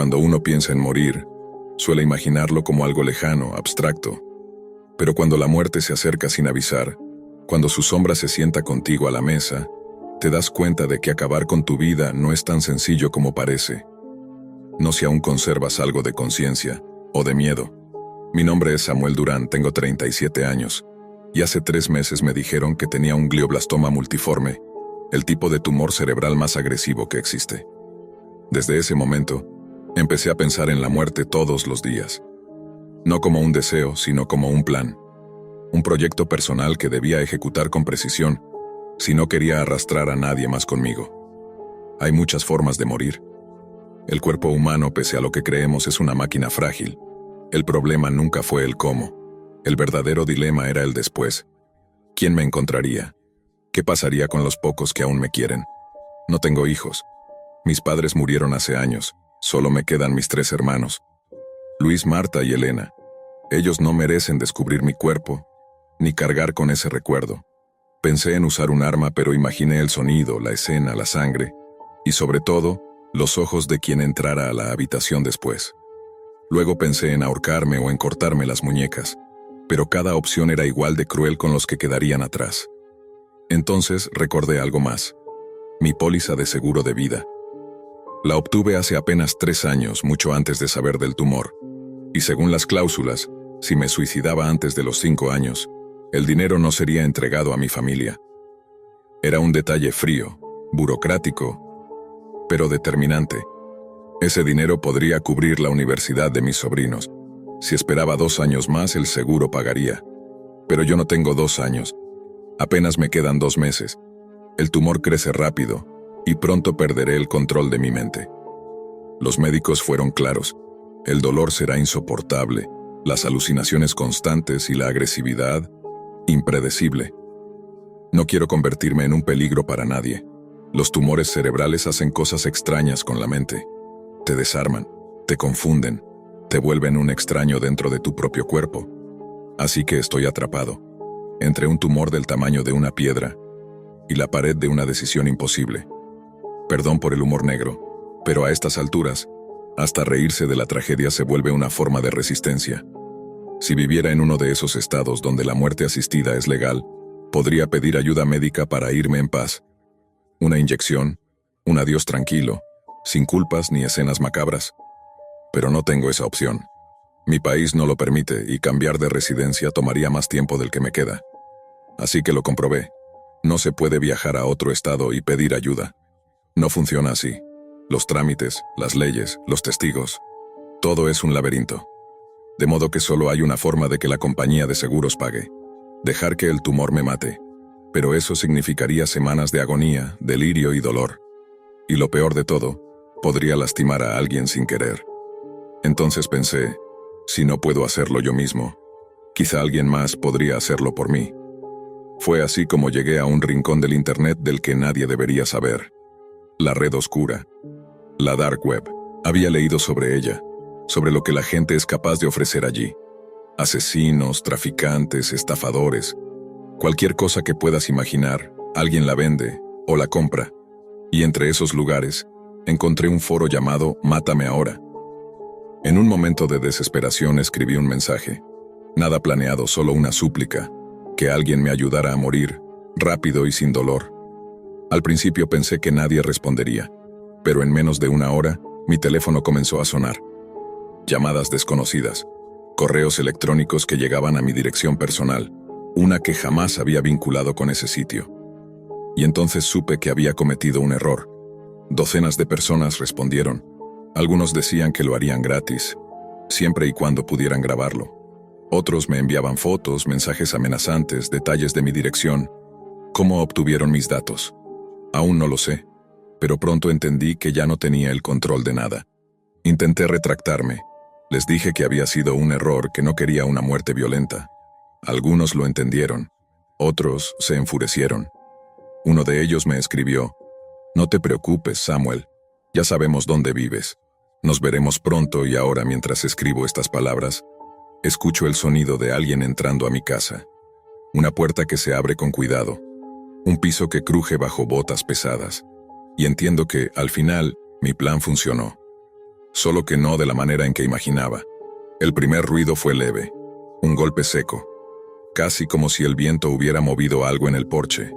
Cuando uno piensa en morir, suele imaginarlo como algo lejano, abstracto. Pero cuando la muerte se acerca sin avisar, cuando su sombra se sienta contigo a la mesa, te das cuenta de que acabar con tu vida no es tan sencillo como parece. No si aún conservas algo de conciencia o de miedo. Mi nombre es Samuel Durán, tengo 37 años, y hace 3 meses me dijeron que tenía un glioblastoma multiforme, el tipo de tumor cerebral más agresivo que existe. Desde ese momento, empecé a pensar en la muerte todos los días. No como un deseo, sino como un plan. Un proyecto personal que debía ejecutar con precisión, si no quería arrastrar a nadie más conmigo. Hay muchas formas de morir. El cuerpo humano, pese a lo que creemos, es una máquina frágil. El problema nunca fue el cómo. El verdadero dilema era el después. ¿Quién me encontraría? ¿Qué pasaría con los pocos que aún me quieren? No tengo hijos. Mis padres murieron hace años. Solo me quedan mis 3 hermanos. Luis, Marta y Elena. Ellos no merecen descubrir mi cuerpo, ni cargar con ese recuerdo. Pensé en usar un arma, pero imaginé el sonido, la escena, la sangre, y sobre todo, los ojos de quien entrara a la habitación después. Luego pensé en ahorcarme o en cortarme las muñecas, pero cada opción era igual de cruel con los que quedarían atrás. Entonces recordé algo más. Mi póliza de seguro de vida. La obtuve hace apenas 3 años, mucho antes de saber del tumor, y según las cláusulas, si me suicidaba antes de los 5 años, el dinero no sería entregado a mi familia. Era un detalle frío, burocrático, pero determinante. Ese dinero podría cubrir la universidad de mis sobrinos. Si esperaba 2 años más, el seguro pagaría. Pero yo no tengo 2 años. Apenas me quedan 2 meses. El tumor crece rápido, y pronto perderé el control de mi mente. Los médicos fueron claros. El dolor será insoportable, las alucinaciones constantes y la agresividad impredecible. No quiero convertirme en un peligro para nadie. Los tumores cerebrales hacen cosas extrañas con la mente. Te desarman, te confunden, te vuelven un extraño dentro de tu propio cuerpo. Así que estoy atrapado, entre un tumor del tamaño de una piedra y la pared de una decisión imposible. Perdón por el humor negro, pero a estas alturas, hasta reírse de la tragedia se vuelve una forma de resistencia. Si viviera en uno de esos estados donde la muerte asistida es legal, podría pedir ayuda médica para irme en paz. Una inyección, un adiós tranquilo, sin culpas ni escenas macabras. Pero no tengo esa opción. Mi país no lo permite y cambiar de residencia tomaría más tiempo del que me queda. Así que lo comprobé. No se puede viajar a otro estado y pedir ayuda. No funciona así. Los trámites, las leyes, los testigos, todo es un laberinto. De modo que solo hay una forma de que la compañía de seguros pague. Dejar que el tumor me mate. Pero eso significaría semanas de agonía, delirio y dolor. Y lo peor de todo, podría lastimar a alguien sin querer. Entonces pensé, si no puedo hacerlo yo mismo, quizá alguien más podría hacerlo por mí. Fue así como llegué a un rincón del Internet del que nadie debería saber. La red oscura. La Dark Web. Había leído sobre ella, sobre lo que la gente es capaz de ofrecer allí. Asesinos, traficantes, estafadores. Cualquier cosa que puedas imaginar, alguien la vende o la compra. Y entre esos lugares, encontré un foro llamado Mátame Ahora. En un momento de desesperación escribí un mensaje. Nada planeado, solo una súplica. Que alguien me ayudara a morir, rápido y sin dolor. Al principio pensé que nadie respondería, pero en menos de 1 hora, mi teléfono comenzó a sonar. Llamadas desconocidas, correos electrónicos que llegaban a mi dirección personal, una que jamás había vinculado con ese sitio. Y entonces supe que había cometido un error. Docenas de personas respondieron. Algunos decían que lo harían gratis, siempre y cuando pudieran grabarlo. Otros me enviaban fotos, mensajes amenazantes, detalles de mi dirección. ¿Cómo obtuvieron mis datos? Aún no lo sé, pero pronto entendí que ya no tenía el control de nada. Intenté retractarme. Les dije que había sido un error, que no quería una muerte violenta. Algunos lo entendieron, otros se enfurecieron. Uno de ellos me escribió: «No te preocupes, Samuel, ya sabemos dónde vives. Nos veremos pronto». Y ahora, mientras escribo estas palabras, escucho el sonido de alguien entrando a mi casa. Una puerta que se abre con cuidado, un piso que cruje bajo botas pesadas, y entiendo que, al final, mi plan funcionó. solo que no de la manera en que imaginaba. El primer ruido fue leve, un golpe seco, casi como si el viento hubiera movido algo en el porche.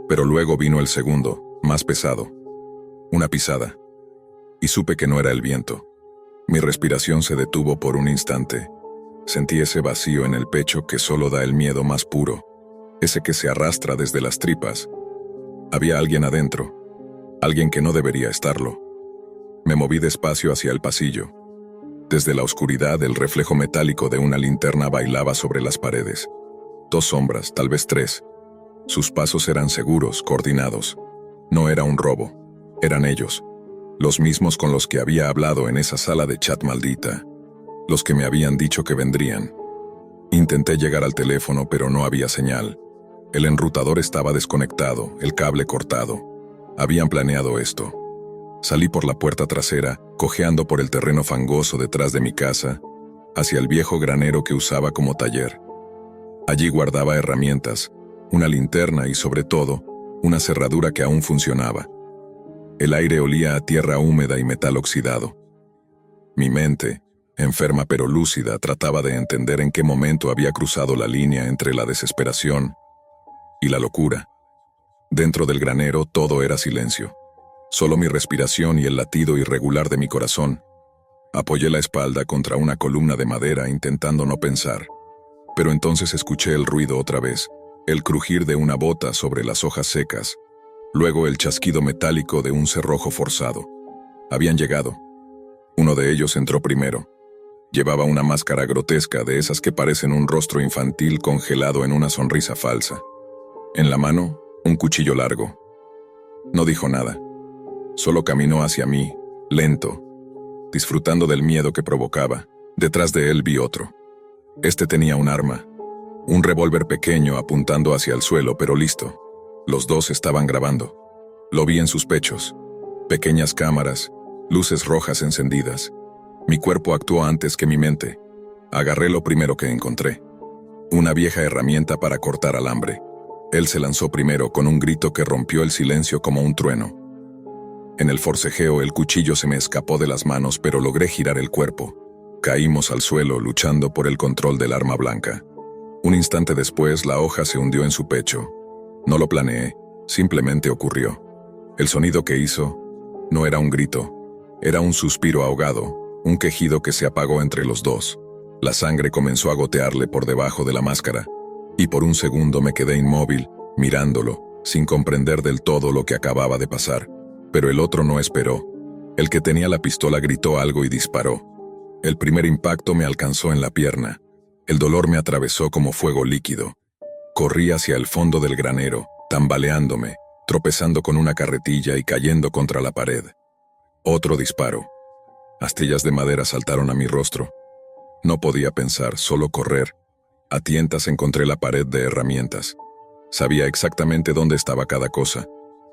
Pero luego vino el segundo, más pesado, una pisada, y supe que no era el viento. Mi respiración se detuvo por un instante. Sentí ese vacío en el pecho que solo da el miedo más puro, ese que se arrastra desde las tripas. Había alguien adentro, alguien que no debería estarlo. Me moví despacio hacia el pasillo. Desde la oscuridad, el reflejo metálico de una linterna bailaba sobre las paredes. 2 sombras, tal vez 3. Sus pasos eran seguros, coordinados. No era un robo, eran ellos. Los mismos con los que había hablado en esa sala de chat maldita. Los que me habían dicho que vendrían. Intenté llegar al teléfono, pero no había señal. El enrutador estaba desconectado, el cable cortado. Habían planeado esto. Salí por la puerta trasera, cojeando por el terreno fangoso detrás de mi casa, hacia el viejo granero que usaba como taller. Allí guardaba herramientas, una linterna y, sobre todo, una cerradura que aún funcionaba. El aire olía a tierra húmeda y metal oxidado. Mi mente, enferma pero lúcida, trataba de entender en qué momento había cruzado la línea entre la desesperación y la locura. Dentro del granero todo era silencio. Solo mi respiración y el latido irregular de mi corazón. Apoyé la espalda contra una columna de madera intentando no pensar. Pero entonces escuché el ruido otra vez, el crujir de una bota sobre las hojas secas, luego el chasquido metálico de un cerrojo forzado. Habían llegado. Uno de ellos entró primero. Llevaba una máscara grotesca de esas que parecen un rostro infantil congelado en una sonrisa falsa. En la mano, un cuchillo largo. No dijo nada. Solo caminó hacia mí, lento, disfrutando del miedo que provocaba. Detrás de él vi otro. Este tenía un arma, un revólver pequeño apuntando hacia el suelo, pero listo. Los dos estaban grabando. Lo vi en sus pechos. Pequeñas cámaras, luces rojas encendidas. Mi cuerpo actuó antes que mi mente. Agarré lo primero que encontré. Una vieja herramienta para cortar alambre. Él se lanzó primero con un grito que rompió el silencio como un trueno. En el forcejeo el cuchillo se me escapó de las manos, pero logré girar el cuerpo. Caímos al suelo luchando por el control del arma blanca. Un instante después la hoja se hundió en su pecho. No lo planeé, simplemente ocurrió. El sonido que hizo no era un grito, era un suspiro ahogado, un quejido que se apagó entre los dos. La sangre comenzó a gotearle por debajo de la máscara, y por un segundo me quedé inmóvil, mirándolo, sin comprender del todo lo que acababa de pasar. Pero el otro no esperó. El que tenía la pistola gritó algo y disparó. El primer impacto me alcanzó en la pierna. El dolor me atravesó como fuego líquido. Corrí hacia el fondo del granero, tambaleándome, tropezando con una carretilla y cayendo contra la pared. Otro disparo. Astillas de madera saltaron a mi rostro. No podía pensar, solo correr. A tientas encontré la pared de herramientas. Sabía exactamente dónde estaba cada cosa.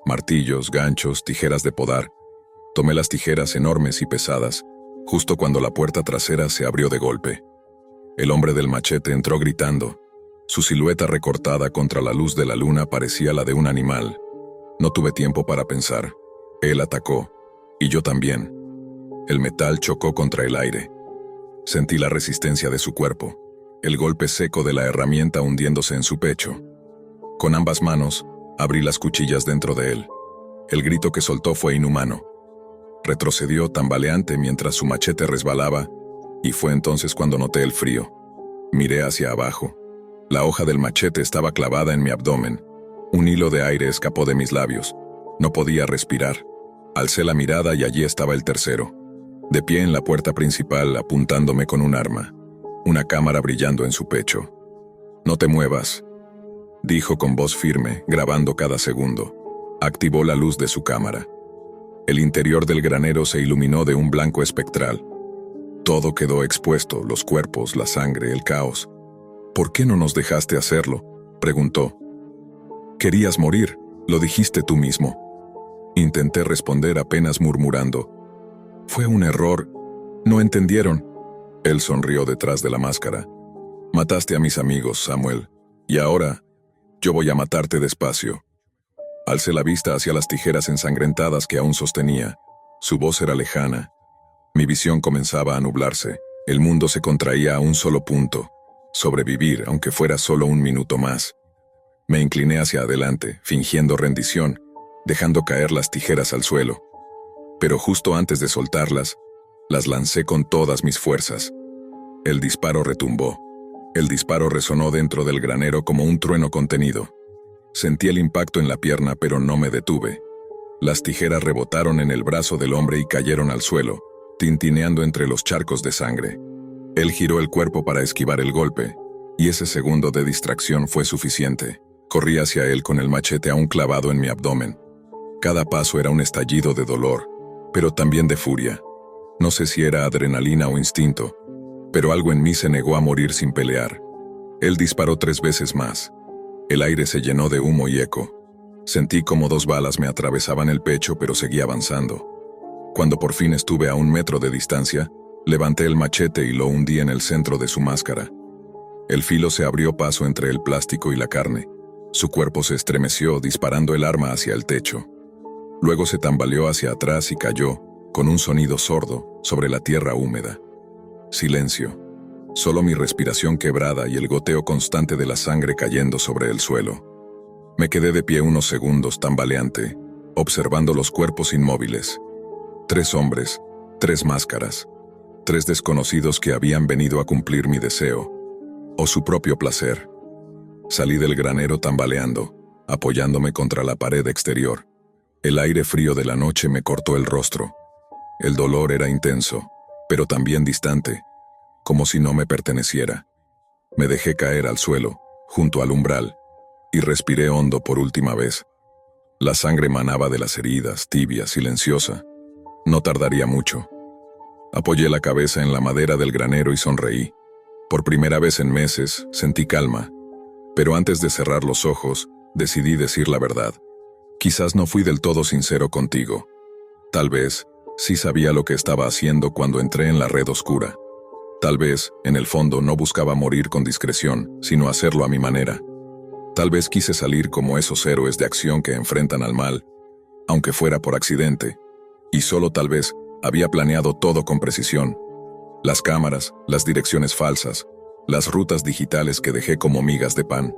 Martillos, ganchos, tijeras de podar. Tomé las tijeras enormes y pesadas, justo cuando la puerta trasera se abrió de golpe. El hombre del machete entró gritando. Su silueta recortada contra la luz de la luna parecía la de un animal. No tuve tiempo para pensar. Él atacó, y yo también. El metal chocó contra el aire. Sentí la resistencia de su cuerpo, el golpe seco de la herramienta hundiéndose en su pecho. Con ambas manos, abrí las cuchillas dentro de él. El grito que soltó fue inhumano. Retrocedió tambaleante mientras su machete resbalaba, y fue entonces cuando noté el frío. Miré hacia abajo. La hoja del machete estaba clavada en mi abdomen. Un hilo de aire escapó de mis labios. No podía respirar. Alcé la mirada y allí estaba el tercero, de pie en la puerta principal apuntándome con un arma, una cámara brillando en su pecho. «No te muevas», dijo con voz firme, grabando cada segundo. Activó la luz de su cámara. El interior del granero se iluminó de un blanco espectral. Todo quedó expuesto, los cuerpos, la sangre, el caos. «¿Por qué no nos dejaste hacerlo?», preguntó. «Querías morir, lo dijiste tú mismo». Intenté responder apenas murmurando. «Fue un error. No entendieron». Él sonrió detrás de la máscara. «Mataste a mis amigos, Samuel. Y ahora, yo voy a matarte despacio». Alcé la vista hacia las tijeras ensangrentadas que aún sostenía. Su voz era lejana. Mi visión comenzaba a nublarse. El mundo se contraía a un solo punto. Sobrevivir, aunque fuera solo un minuto más. Me incliné hacia adelante, fingiendo rendición, dejando caer las tijeras al suelo. Pero justo antes de soltarlas, las lancé con todas mis fuerzas. El disparo retumbó. El disparo resonó dentro del granero como un trueno contenido. Sentí el impacto en la pierna, pero no me detuve. Las tijeras rebotaron en el brazo del hombre y cayeron al suelo, tintineando entre los charcos de sangre. Él giró el cuerpo para esquivar el golpe, y ese segundo de distracción fue suficiente. Corrí hacia él con el machete aún clavado en mi abdomen. Cada paso era un estallido de dolor, pero también de furia. No sé si era adrenalina o instinto, pero algo en mí se negó a morir sin pelear. Él disparó 3 veces más. El aire se llenó de humo y eco. Sentí como 2 balas me atravesaban el pecho, pero seguí avanzando. Cuando por fin estuve a 1 metro de distancia, levanté el machete y lo hundí en el centro de su máscara. El filo se abrió paso entre el plástico y la carne. Su cuerpo se estremeció, disparando el arma hacia el techo. Luego se tambaleó hacia atrás y cayó, con un sonido sordo, sobre la tierra húmeda. Silencio. Solo mi respiración quebrada y el goteo constante de la sangre cayendo sobre el suelo. Me quedé de pie unos segundos tambaleante, observando los cuerpos inmóviles. 3 hombres, 3 máscaras, 3 desconocidos que habían venido a cumplir mi deseo, o su propio placer. Salí del granero tambaleando, apoyándome contra la pared exterior. El aire frío de la noche me cortó el rostro. El dolor era intenso, pero también distante, como si no me perteneciera. Me dejé caer al suelo, junto al umbral, y respiré hondo por última vez. La sangre manaba de las heridas, tibia, silenciosa. No tardaría mucho. Apoyé la cabeza en la madera del granero y sonreí. Por primera vez en meses, sentí calma. Pero antes de cerrar los ojos, decidí decir la verdad. Quizás no fui del todo sincero contigo. Tal vez, sí sabía lo que estaba haciendo cuando entré en la red oscura. Tal vez, en el fondo, no buscaba morir con discreción, sino hacerlo a mi manera. Tal vez quise salir como esos héroes de acción que enfrentan al mal, aunque fuera por accidente. Y solo tal vez, había planeado todo con precisión. Las cámaras, las direcciones falsas, las rutas digitales que dejé como migas de pan.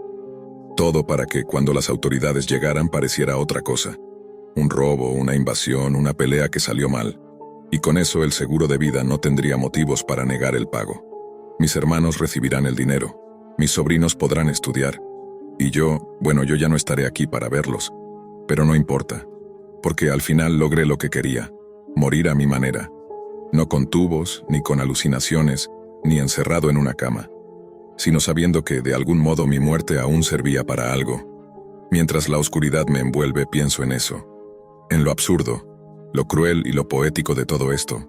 Todo para que, cuando las autoridades llegaran, pareciera otra cosa. Un robo, una invasión, una pelea que salió mal. Y con eso el seguro de vida no tendría motivos para negar el pago. Mis hermanos recibirán el dinero. Mis sobrinos podrán estudiar. Y yo ya no estaré aquí para verlos. Pero no importa. Porque al final logré lo que quería. Morir a mi manera. No con tubos, ni con alucinaciones, ni encerrado en una cama. Sino sabiendo que, de algún modo, mi muerte aún servía para algo. Mientras la oscuridad me envuelve, pienso en eso. En lo absurdo, lo cruel y lo poético de todo esto.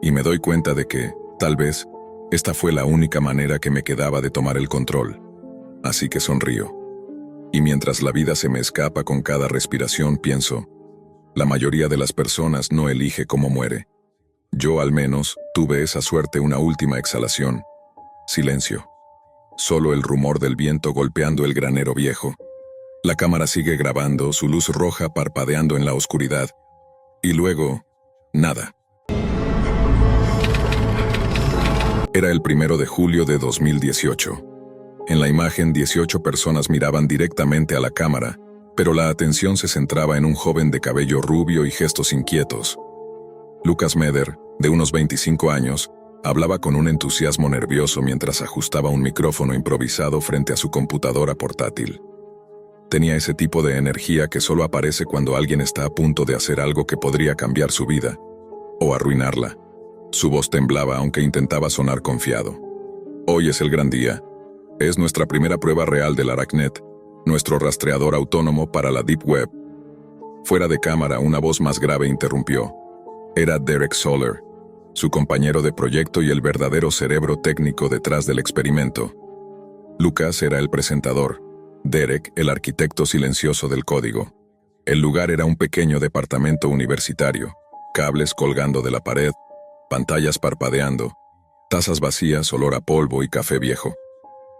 Y me doy cuenta de que, tal vez, esta fue la única manera que me quedaba de tomar el control. Así que sonrío. Y mientras la vida se me escapa con cada respiración, pienso, la mayoría de las personas no elige cómo muere. Yo, al menos, tuve esa suerte una última exhalación. Silencio. Solo el rumor del viento golpeando el granero viejo. La cámara sigue grabando, su luz roja parpadeando en la oscuridad. Y luego, nada. Era el 1 de julio de 2018. En la imagen, 18 personas miraban directamente a la cámara, pero la atención se centraba en un joven de cabello rubio y gestos inquietos. Lucas Meder, de unos 25 años, hablaba con un entusiasmo nervioso mientras ajustaba un micrófono improvisado frente a su computadora portátil. Tenía ese tipo de energía que solo aparece cuando alguien está a punto de hacer algo que podría cambiar su vida, o arruinarla. Su voz temblaba aunque intentaba sonar confiado. Hoy es el gran día. Es nuestra primera prueba real del Aracnet, nuestro rastreador autónomo para la Deep Web. Fuera de cámara, una voz más grave interrumpió. Era Derek Soller, su compañero de proyecto y el verdadero cerebro técnico detrás del experimento. Lucas era el presentador, Derek el arquitecto silencioso del código. El lugar era un pequeño departamento universitario, cables colgando de la pared, pantallas parpadeando, tazas vacías, olor a polvo y café viejo.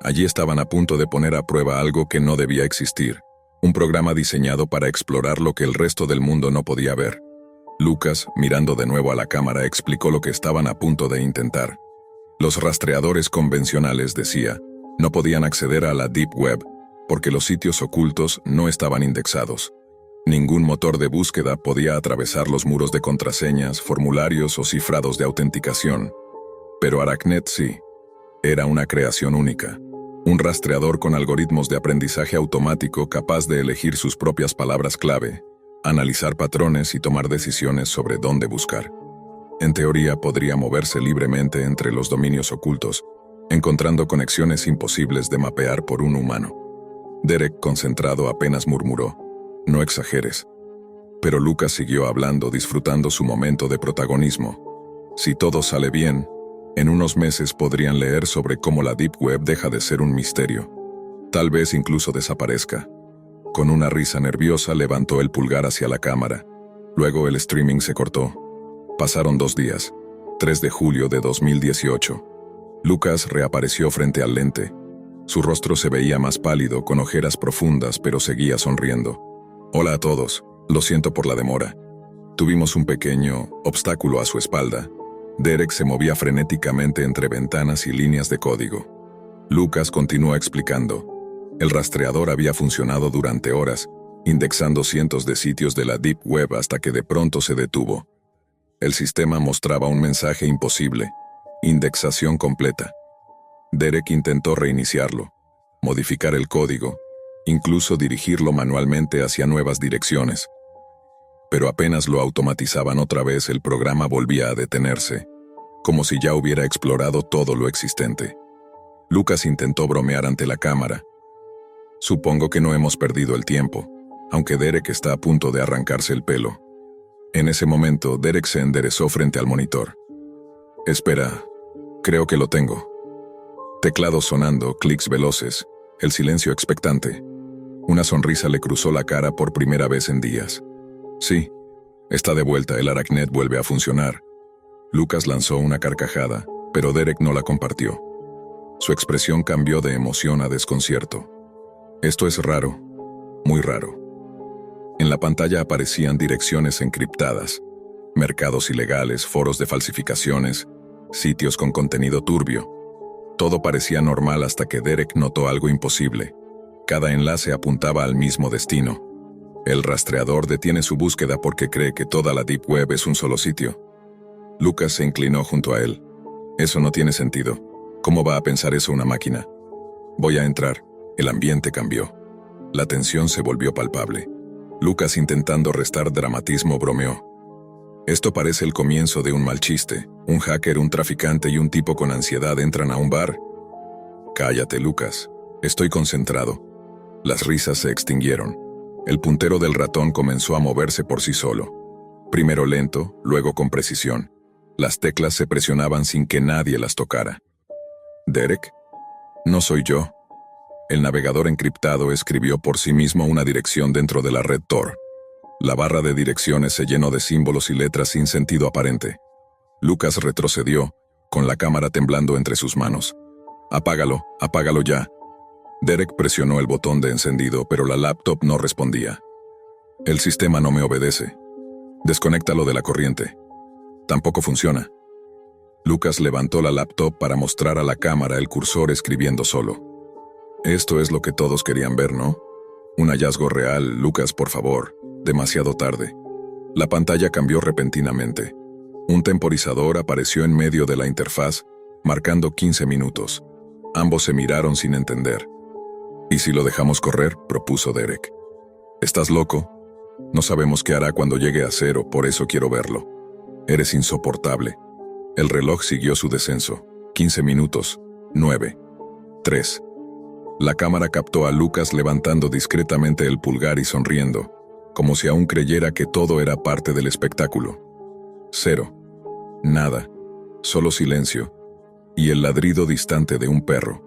Allí estaban a punto de poner a prueba algo que no debía existir, un programa diseñado para explorar lo que el resto del mundo no podía ver. Lucas, mirando de nuevo a la cámara, explicó lo que estaban a punto de intentar. Los rastreadores convencionales, decía, no podían acceder a la Deep Web porque los sitios ocultos no estaban indexados. Ningún motor de búsqueda podía atravesar los muros de contraseñas, formularios o cifrados de autenticación. Pero Aracnet sí. Era una creación única. Un rastreador con algoritmos de aprendizaje automático capaz de elegir sus propias palabras clave, analizar patrones y tomar decisiones sobre dónde buscar. En teoría podría moverse libremente entre los dominios ocultos, encontrando conexiones imposibles de mapear por un humano. Derek, concentrado, apenas murmuró: «No exageres». Pero Lucas siguió hablando, disfrutando su momento de protagonismo. Si todo sale bien, en unos meses podrían leer sobre cómo la Deep Web deja de ser un misterio. Tal vez incluso desaparezca. Con una risa nerviosa levantó el pulgar hacia la cámara. Luego el streaming se cortó. Pasaron 2 días. 3 de julio de 2018. Lucas reapareció frente al lente. Su rostro se veía más pálido, con ojeras profundas, pero seguía sonriendo. «Hola a todos. Lo siento por la demora. Tuvimos un pequeño obstáculo a su espalda». Derek se movía frenéticamente entre ventanas y líneas de código. Lucas continuó explicando. El rastreador había funcionado durante horas, indexando cientos de sitios de la Deep Web hasta que de pronto se detuvo. El sistema mostraba un mensaje imposible: indexación completa. Derek intentó reiniciarlo, modificar el código, incluso dirigirlo manualmente hacia nuevas direcciones. Pero apenas lo automatizaban otra vez, el programa volvía a detenerse, como si ya hubiera explorado todo lo existente. Lucas intentó bromear ante la cámara. «Supongo que no hemos perdido el tiempo», aunque Derek está a punto de arrancarse el pelo. En ese momento, Derek se enderezó frente al monitor. «Espera, creo que lo tengo». Teclados sonando, clics veloces, el silencio expectante. Una sonrisa le cruzó la cara por primera vez en días. «Sí, está de vuelta, el Aracnet vuelve a funcionar». Lucas lanzó una carcajada, pero Derek no la compartió. Su expresión cambió de emoción a desconcierto. «Esto es raro, muy raro». En la pantalla aparecían direcciones encriptadas, mercados ilegales, foros de falsificaciones, sitios con contenido turbio. Todo parecía normal hasta que Derek notó algo imposible. Cada enlace apuntaba al mismo destino. El rastreador detiene su búsqueda porque cree que toda la Deep Web es un solo sitio. Lucas se inclinó junto a él. «Eso no tiene sentido. ¿Cómo va a pensar eso una máquina?» «Voy a entrar». El ambiente cambió. La tensión se volvió palpable. Lucas, intentando restar dramatismo, bromeó. «Esto parece el comienzo de un mal chiste. Un hacker, un traficante y un tipo con ansiedad entran a un bar». «Cállate, Lucas. Estoy concentrado». Las risas se extinguieron. El puntero del ratón comenzó a moverse por sí solo. Primero lento, luego con precisión. Las teclas se presionaban sin que nadie las tocara. «¿Derek? No soy yo». El navegador encriptado escribió por sí mismo una dirección dentro de la red Tor. La barra de direcciones se llenó de símbolos y letras sin sentido aparente. Lucas retrocedió, con la cámara temblando entre sus manos. «Apágalo, apágalo ya». Derek presionó el botón de encendido, pero la laptop no respondía. «El sistema no me obedece. Desconéctalo de la corriente». «Tampoco funciona». Lucas levantó la laptop para mostrar a la cámara el cursor escribiendo solo. «Esto es lo que todos querían ver, ¿no? Un hallazgo real, Lucas, por favor. Demasiado tarde». La pantalla cambió repentinamente. Un temporizador apareció en medio de la interfaz, marcando 15 minutos. Ambos se miraron sin entender. «¿Y si lo dejamos correr?», propuso Derek. «¿Estás loco? No sabemos qué hará cuando llegue a 0, por eso quiero verlo». «Eres insoportable». El reloj siguió su descenso. 15 minutos. 9. 3. La cámara captó a Lucas levantando discretamente el pulgar y sonriendo, como si aún creyera que todo era parte del espectáculo. 0. Nada. Solo silencio. Y el ladrido distante de un perro.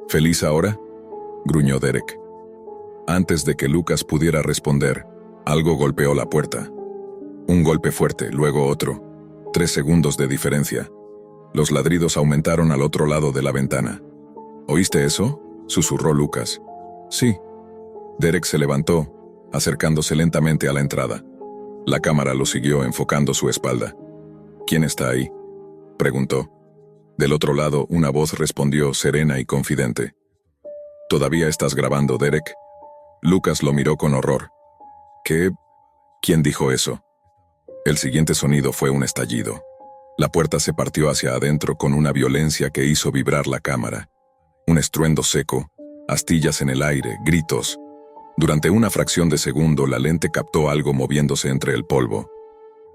«¿Feliz ahora?», gruñó Derek. Antes de que Lucas pudiera responder, algo golpeó la puerta. Un golpe fuerte, luego otro. 3 segundos de diferencia. Los ladridos aumentaron al otro lado de la ventana. «¿Oíste eso?», susurró Lucas. «Sí». Derek se levantó, acercándose lentamente a la entrada. La cámara lo siguió enfocando su espalda. ¿Quién está ahí?, preguntó. Del otro lado, una voz respondió serena y confidente. ¿Todavía estás grabando, Derek? Lucas lo miró con horror. ¿Qué? ¿Quién dijo eso? El siguiente sonido fue un estallido. La puerta se partió hacia adentro con una violencia que hizo vibrar la cámara. Un estruendo seco, astillas en el aire, gritos. Durante una fracción de segundo, la lente captó algo moviéndose entre el polvo.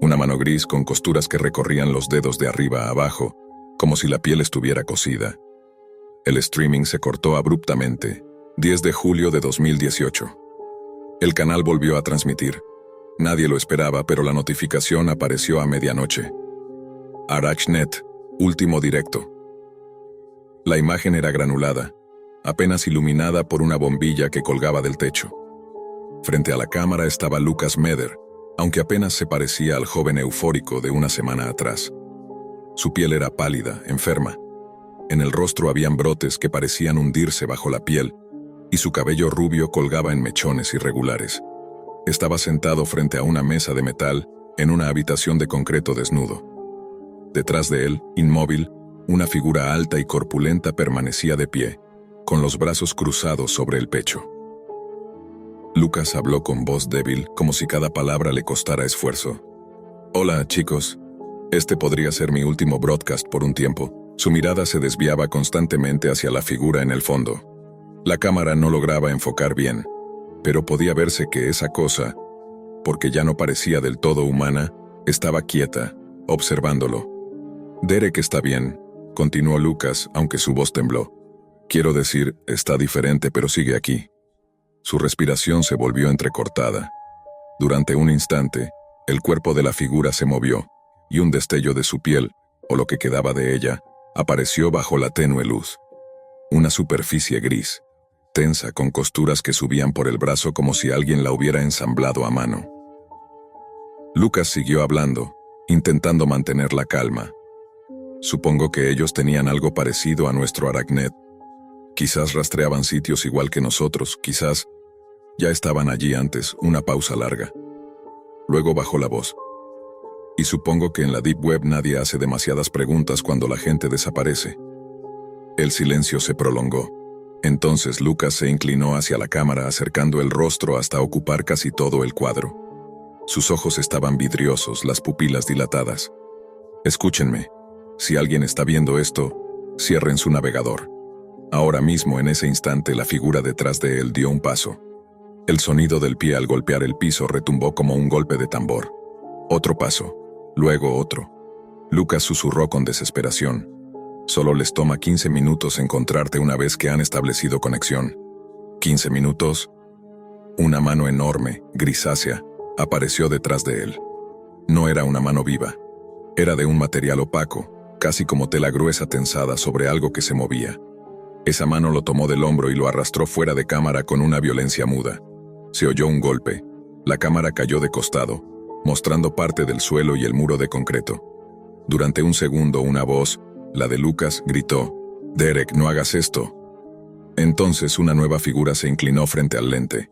Una mano gris con costuras que recorrían los dedos de arriba a abajo, como si la piel estuviera cocida. El streaming se cortó abruptamente. 10 de julio de 2018. El canal volvió a transmitir. Nadie lo esperaba, pero la notificación apareció a medianoche. ArachNet, último directo. La imagen era granulada, apenas iluminada por una bombilla que colgaba del techo. Frente a la cámara estaba Lucas Meder, aunque apenas se parecía al joven eufórico de una semana atrás. Su piel era pálida, enferma. En el rostro habían brotes que parecían hundirse bajo la piel, y su cabello rubio colgaba en mechones irregulares. Estaba sentado frente a una mesa de metal en una habitación de concreto desnudo. Detrás de él, inmóvil, una figura alta y corpulenta permanecía de pie, con los brazos cruzados sobre el pecho. Lucas habló con voz débil, como si cada palabra le costara esfuerzo. «Hola, chicos. Este podría ser mi último broadcast por un tiempo». Su mirada se desviaba constantemente hacia la figura en el fondo. La cámara no lograba enfocar bien, pero podía verse que esa cosa, porque ya no parecía del todo humana, estaba quieta, observándolo. «Derek está bien», continuó Lucas, aunque su voz tembló. «Quiero decir, está diferente, pero sigue aquí». Su respiración se volvió entrecortada. Durante un instante, el cuerpo de la figura se movió, y un destello de su piel, o lo que quedaba de ella, apareció bajo la tenue luz. Una superficie gris, tensa con costuras que subían por el brazo como si alguien la hubiera ensamblado a mano. Lucas siguió hablando, intentando mantener la calma. «Supongo que ellos tenían algo parecido a nuestro ArachNet. Quizás rastreaban sitios igual que nosotros, quizás ya estaban allí antes». Una pausa larga. Luego bajó la voz. «Y supongo que en la Deep Web nadie hace demasiadas preguntas cuando la gente desaparece». El silencio se prolongó. Entonces Lucas se inclinó hacia la cámara acercando el rostro hasta ocupar casi todo el cuadro. Sus ojos estaban vidriosos, las pupilas dilatadas. «Escúchenme. Si alguien está viendo esto, cierren su navegador». Ahora mismo, en ese instante, la figura detrás de él dio un paso. El sonido del pie al golpear el piso retumbó como un golpe de tambor. Otro paso. Luego otro. Lucas susurró con desesperación. «Solo les toma 15 minutos encontrarte una vez que han establecido conexión». «¿15 minutos?» Una mano enorme, grisácea, apareció detrás de él. No era una mano viva. Era de un material opaco, casi como tela gruesa tensada sobre algo que se movía. Esa mano lo tomó del hombro y lo arrastró fuera de cámara con una violencia muda. Se oyó un golpe. La cámara cayó de costado, mostrando parte del suelo y el muro de concreto. Durante un segundo, una voz, la de Lucas, gritó: «Derek, no hagas esto». Entonces una nueva figura se inclinó frente al lente.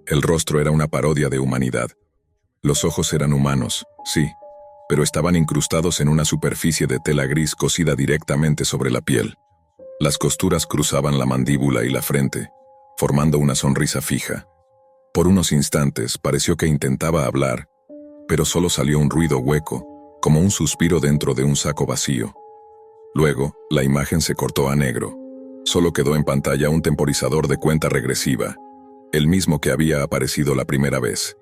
El rostro era una parodia de humanidad. Los ojos eran humanos, sí, pero estaban incrustados en una superficie de tela gris cosida directamente sobre la piel. Las costuras cruzaban la mandíbula y la frente, formando una sonrisa fija. Por unos instantes pareció que intentaba hablar, pero solo salió un ruido hueco, como un suspiro dentro de un saco vacío. Luego, la imagen se cortó a negro. Solo quedó en pantalla un temporizador de cuenta regresiva, el mismo que había aparecido la primera vez.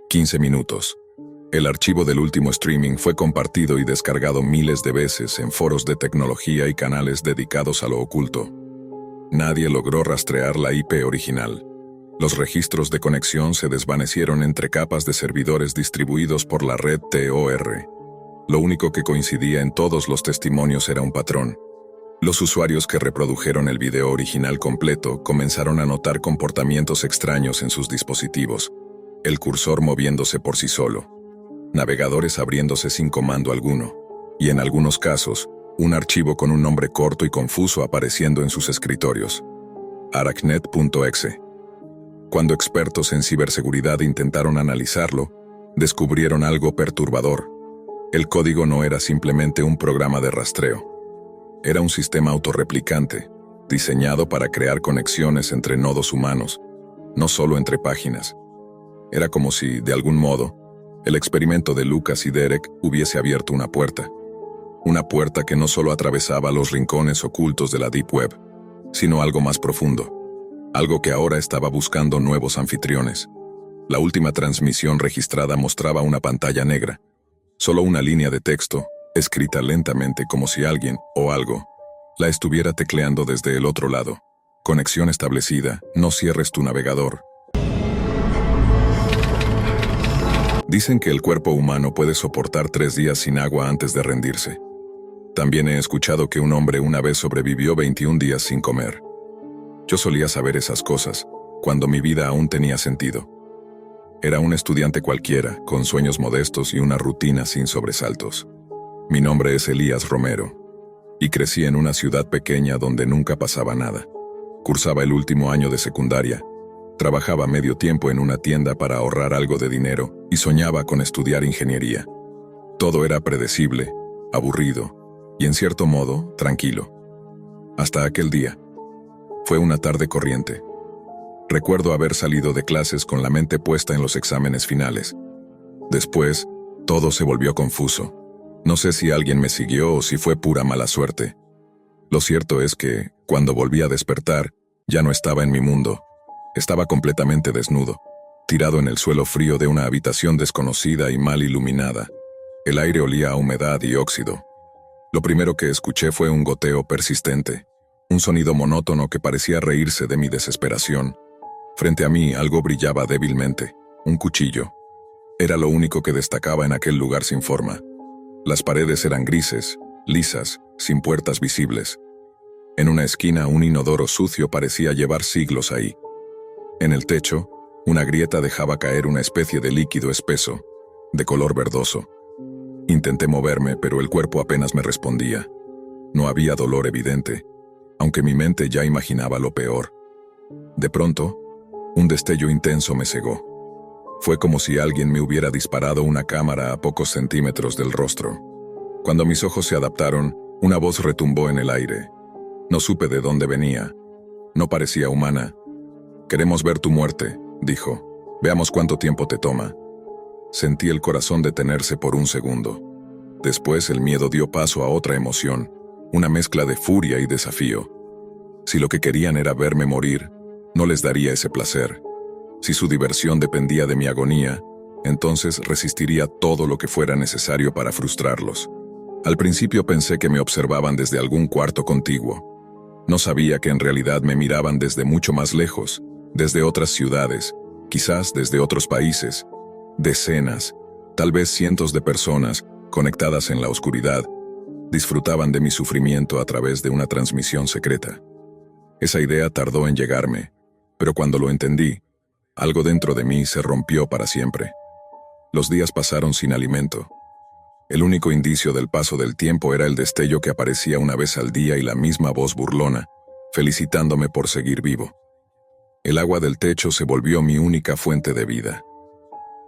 15 minutos. El archivo del último streaming fue compartido y descargado miles de veces en foros de tecnología y canales dedicados a lo oculto. Nadie logró rastrear la IP original. Los registros de conexión se desvanecieron entre capas de servidores distribuidos por la red Tor. Lo único que coincidía en todos los testimonios era un patrón. Los usuarios que reprodujeron el video original completo comenzaron a notar comportamientos extraños en sus dispositivos, el cursor moviéndose por sí solo, navegadores abriéndose sin comando alguno, y en algunos casos, un archivo con un nombre corto y confuso apareciendo en sus escritorios. ArachNet.exe. Cuando expertos en ciberseguridad intentaron analizarlo, descubrieron algo perturbador. El código no era simplemente un programa de rastreo. Era un sistema autorreplicante, diseñado para crear conexiones entre nodos humanos, no solo entre páginas. Era como si, de algún modo, el experimento de Lucas y Derek hubiese abierto una puerta. Una puerta que no solo atravesaba los rincones ocultos de la Deep Web, sino algo más profundo. Algo que ahora estaba buscando nuevos anfitriones. La última transmisión registrada mostraba una pantalla negra. Solo una línea de texto, escrita lentamente como si alguien, o algo, la estuviera tecleando desde el otro lado. Conexión establecida, no cierres tu navegador. Dicen que el cuerpo humano puede soportar 3 días sin agua antes de rendirse. También he escuchado que un hombre una vez sobrevivió 21 días sin comer. Yo solía saber esas cosas, cuando mi vida aún tenía sentido. Era un estudiante cualquiera, con sueños modestos y una rutina sin sobresaltos. Mi nombre es Elías Romero, y crecí en una ciudad pequeña donde nunca pasaba nada. Cursaba el último año de secundaria, trabajaba medio tiempo en una tienda para ahorrar algo de dinero y soñaba con estudiar ingeniería. Todo era predecible, aburrido y en cierto modo tranquilo. Hasta aquel día. Fue una tarde corriente. Recuerdo haber salido de clases con la mente puesta en los exámenes finales. Después, todo se volvió confuso. No sé si alguien me siguió o si fue pura mala suerte. Lo cierto es que, cuando volví a despertar, ya no estaba en mi mundo. Estaba completamente desnudo, tirado en el suelo frío de una habitación desconocida y mal iluminada. El aire olía a humedad y óxido. Lo primero que escuché fue un goteo persistente, un sonido monótono que parecía reírse de mi desesperación. Frente a mí algo brillaba débilmente, un cuchillo. Era lo único que destacaba en aquel lugar sin forma. Las paredes eran grises, lisas, sin puertas visibles. En una esquina un inodoro sucio parecía llevar siglos ahí. En el techo, una grieta dejaba caer una especie de líquido espeso, de color verdoso. Intenté moverme, pero el cuerpo apenas me respondía. No había dolor evidente, aunque mi mente ya imaginaba lo peor. De pronto, un destello intenso me cegó. Fue como si alguien me hubiera disparado una cámara a pocos centímetros del rostro. Cuando mis ojos se adaptaron, una voz retumbó en el aire. No supe de dónde venía. No parecía humana. «Queremos ver tu muerte», dijo. «Veamos cuánto tiempo te toma». Sentí el corazón detenerse por un segundo. Después el miedo dio paso a otra emoción, una mezcla de furia y desafío. Si lo que querían era verme morir, no les daría ese placer. Si su diversión dependía de mi agonía, entonces resistiría todo lo que fuera necesario para frustrarlos. Al principio pensé que me observaban desde algún cuarto contiguo. No sabía que en realidad me miraban desde mucho más lejos, desde otras ciudades, quizás desde otros países. Decenas, tal vez cientos de personas, conectadas en la oscuridad, disfrutaban de mi sufrimiento a través de una transmisión secreta. Esa idea tardó en llegarme, pero cuando lo entendí, algo dentro de mí se rompió para siempre. Los días pasaron sin alimento. El único indicio del paso del tiempo era el destello que aparecía una vez al día y la misma voz burlona, felicitándome por seguir vivo. El agua del techo se volvió mi única fuente de vida.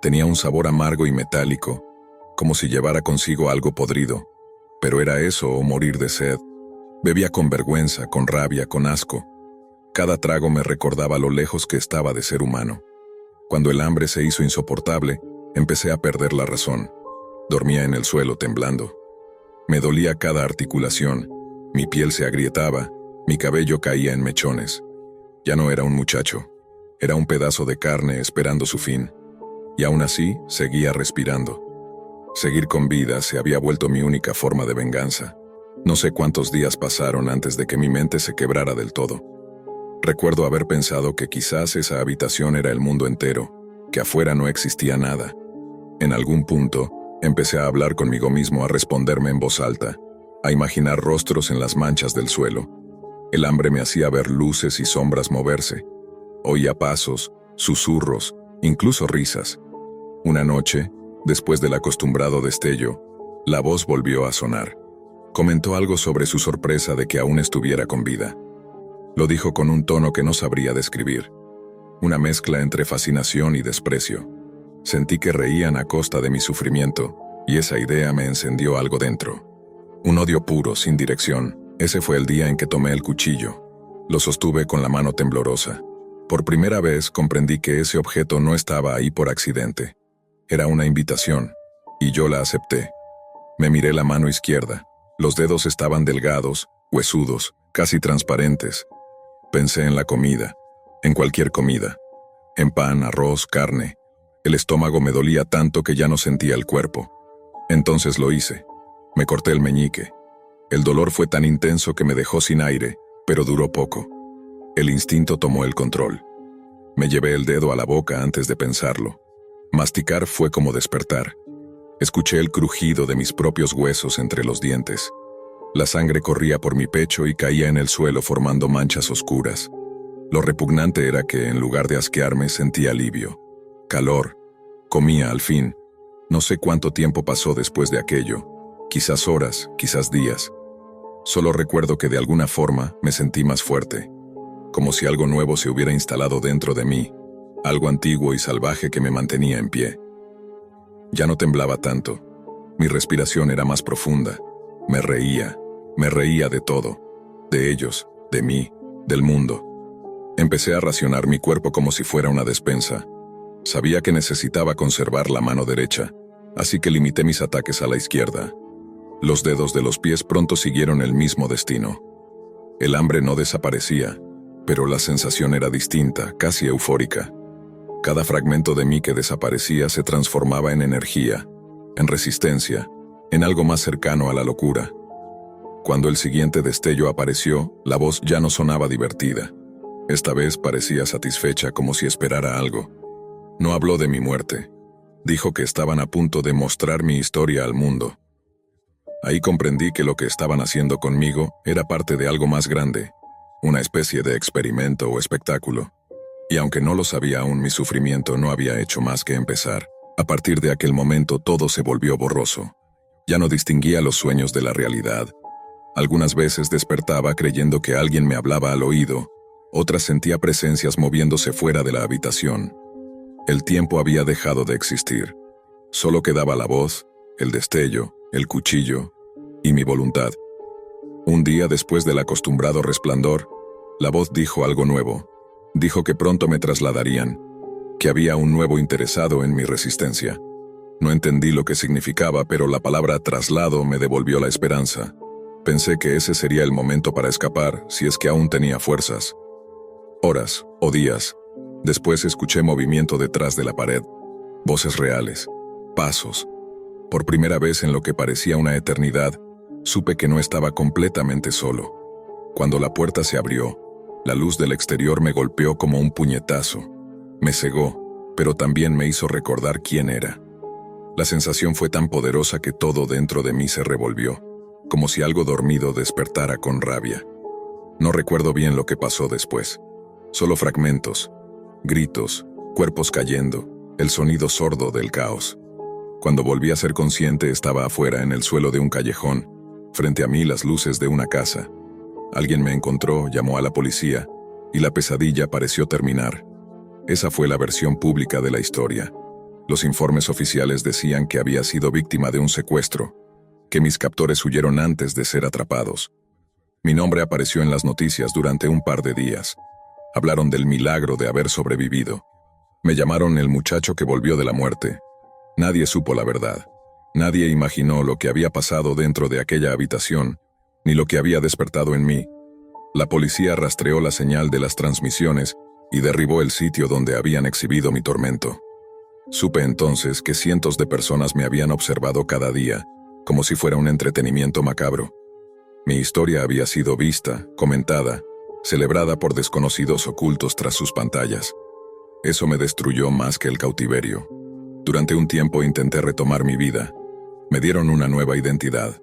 Tenía un sabor amargo y metálico, como si llevara consigo algo podrido, pero era eso o morir de sed. Bebía con vergüenza, con rabia, con asco. Cada trago me recordaba lo lejos que estaba de ser humano. Cuando el hambre se hizo insoportable, empecé a perder la razón. Dormía en el suelo temblando. Me dolía cada articulación, mi piel se agrietaba, mi cabello caía en mechones. Ya no era un muchacho, era un pedazo de carne esperando su fin. Y aún así, seguía respirando. Seguir con vida se había vuelto mi única forma de venganza. No sé cuántos días pasaron antes de que mi mente se quebrara del todo. Recuerdo haber pensado que quizás esa habitación era el mundo entero, que afuera no existía nada. En algún punto, empecé a hablar conmigo mismo, a responderme en voz alta, a imaginar rostros en las manchas del suelo. El hambre me hacía ver luces y sombras moverse. Oía pasos, susurros, incluso risas. Una noche, después del acostumbrado destello, la voz volvió a sonar. Comentó algo sobre su sorpresa de que aún estuviera con vida. Lo dijo con un tono que no sabría describir. Una mezcla entre fascinación y desprecio. Sentí que reían a costa de mi sufrimiento, y esa idea me encendió algo dentro. Un odio puro, sin dirección. Ese fue el día en que tomé el cuchillo. Lo sostuve con la mano temblorosa. Por primera vez comprendí que ese objeto no estaba ahí por accidente. Era una invitación, y yo la acepté. Me miré la mano izquierda. Los dedos estaban delgados, huesudos, casi transparentes. Pensé en la comida, en cualquier comida. En pan, arroz, carne. El estómago me dolía tanto que ya no sentía el cuerpo. Entonces lo hice. Me corté el meñique. El dolor fue tan intenso que me dejó sin aire, pero duró poco. El instinto tomó el control. Me llevé el dedo a la boca antes de pensarlo. Masticar fue como despertar. Escuché el crujido de mis propios huesos entre los dientes. La sangre corría por mi pecho y caía en el suelo formando manchas oscuras. Lo repugnante era que, en lugar de asquearme, sentía alivio. Calor. Comía al fin. No sé cuánto tiempo pasó después de aquello. Quizás horas, quizás días. Solo recuerdo que de alguna forma me sentí más fuerte. Como si algo nuevo se hubiera instalado dentro de mí. Algo antiguo y salvaje que me mantenía en pie. Ya no temblaba tanto. Mi respiración era más profunda. Me reía de todo. De ellos, de mí, del mundo. Empecé a racionar mi cuerpo como si fuera una despensa. Sabía que necesitaba conservar la mano derecha, así que limité mis ataques a la izquierda. Los dedos de los pies pronto siguieron el mismo destino. El hambre no desaparecía, pero la sensación era distinta, casi eufórica. Cada fragmento de mí que desaparecía se transformaba en energía, en resistencia, en algo más cercano a la locura. Cuando el siguiente destello apareció, la voz ya no sonaba divertida. Esta vez parecía satisfecha, como si esperara algo. No habló de mi muerte. Dijo que estaban a punto de mostrar mi historia al mundo. Ahí comprendí que lo que estaban haciendo conmigo era parte de algo más grande, una especie de experimento o espectáculo. Y aunque no lo sabía aún, mi sufrimiento no había hecho más que empezar. A partir de aquel momento todo se volvió borroso. Ya no distinguía los sueños de la realidad. Algunas veces despertaba creyendo que alguien me hablaba al oído, otras sentía presencias moviéndose fuera de la habitación. El tiempo había dejado de existir. Solo quedaba la voz, el destello, el cuchillo y mi voluntad. Un día después del acostumbrado resplandor, la voz dijo algo nuevo. Dijo que pronto me trasladarían, que había un nuevo interesado en mi resistencia. No entendí lo que significaba, pero la palabra traslado me devolvió la esperanza. Pensé que ese sería el momento para escapar, si es que aún tenía fuerzas. Horas o días después escuché movimiento detrás de la pared, voces reales, pasos. Por primera vez en lo que parecía una eternidad, supe que no estaba completamente solo. Cuando la puerta se abrió, la luz del exterior me golpeó como un puñetazo. Me cegó, pero también me hizo recordar quién era. La sensación fue tan poderosa que todo dentro de mí se revolvió, como si algo dormido despertara con rabia. No recuerdo bien lo que pasó después. Solo fragmentos, gritos, cuerpos cayendo, el sonido sordo del caos. Cuando volví a ser consciente estaba afuera en el suelo de un callejón, frente a mí las luces de una casa. Alguien me encontró, llamó a la policía, y la pesadilla pareció terminar. Esa fue la versión pública de la historia. Los informes oficiales decían que había sido víctima de un secuestro, que mis captores huyeron antes de ser atrapados. Mi nombre apareció en las noticias durante un par de días. Hablaron del milagro de haber sobrevivido. Me llamaron el muchacho que volvió de la muerte. Nadie supo la verdad. Nadie imaginó lo que había pasado dentro de aquella habitación, ni lo que había despertado en mí. La policía rastreó la señal de las transmisiones y derribó el sitio donde habían exhibido mi tormento. Supe entonces que cientos de personas me habían observado cada día, como si fuera un entretenimiento macabro. Mi historia había sido vista, comentada, celebrada por desconocidos ocultos tras sus pantallas. Eso me destruyó más que el cautiverio. Durante un tiempo intenté retomar mi vida. Me dieron una nueva identidad.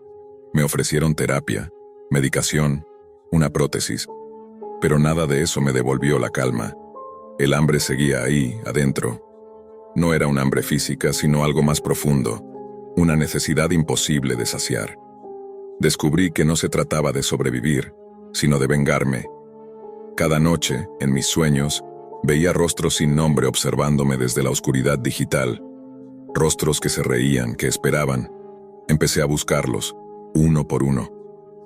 Me ofrecieron terapia, medicación, una prótesis. Pero nada de eso me devolvió la calma. El hambre seguía ahí, adentro. No era un hambre física, sino algo más profundo, una necesidad imposible de saciar. Descubrí que no se trataba de sobrevivir, sino de vengarme. Cada noche, en mis sueños, veía rostros sin nombre observándome desde la oscuridad digital, Rostros que se reían, que esperaban. Empecé a buscarlos, uno por uno.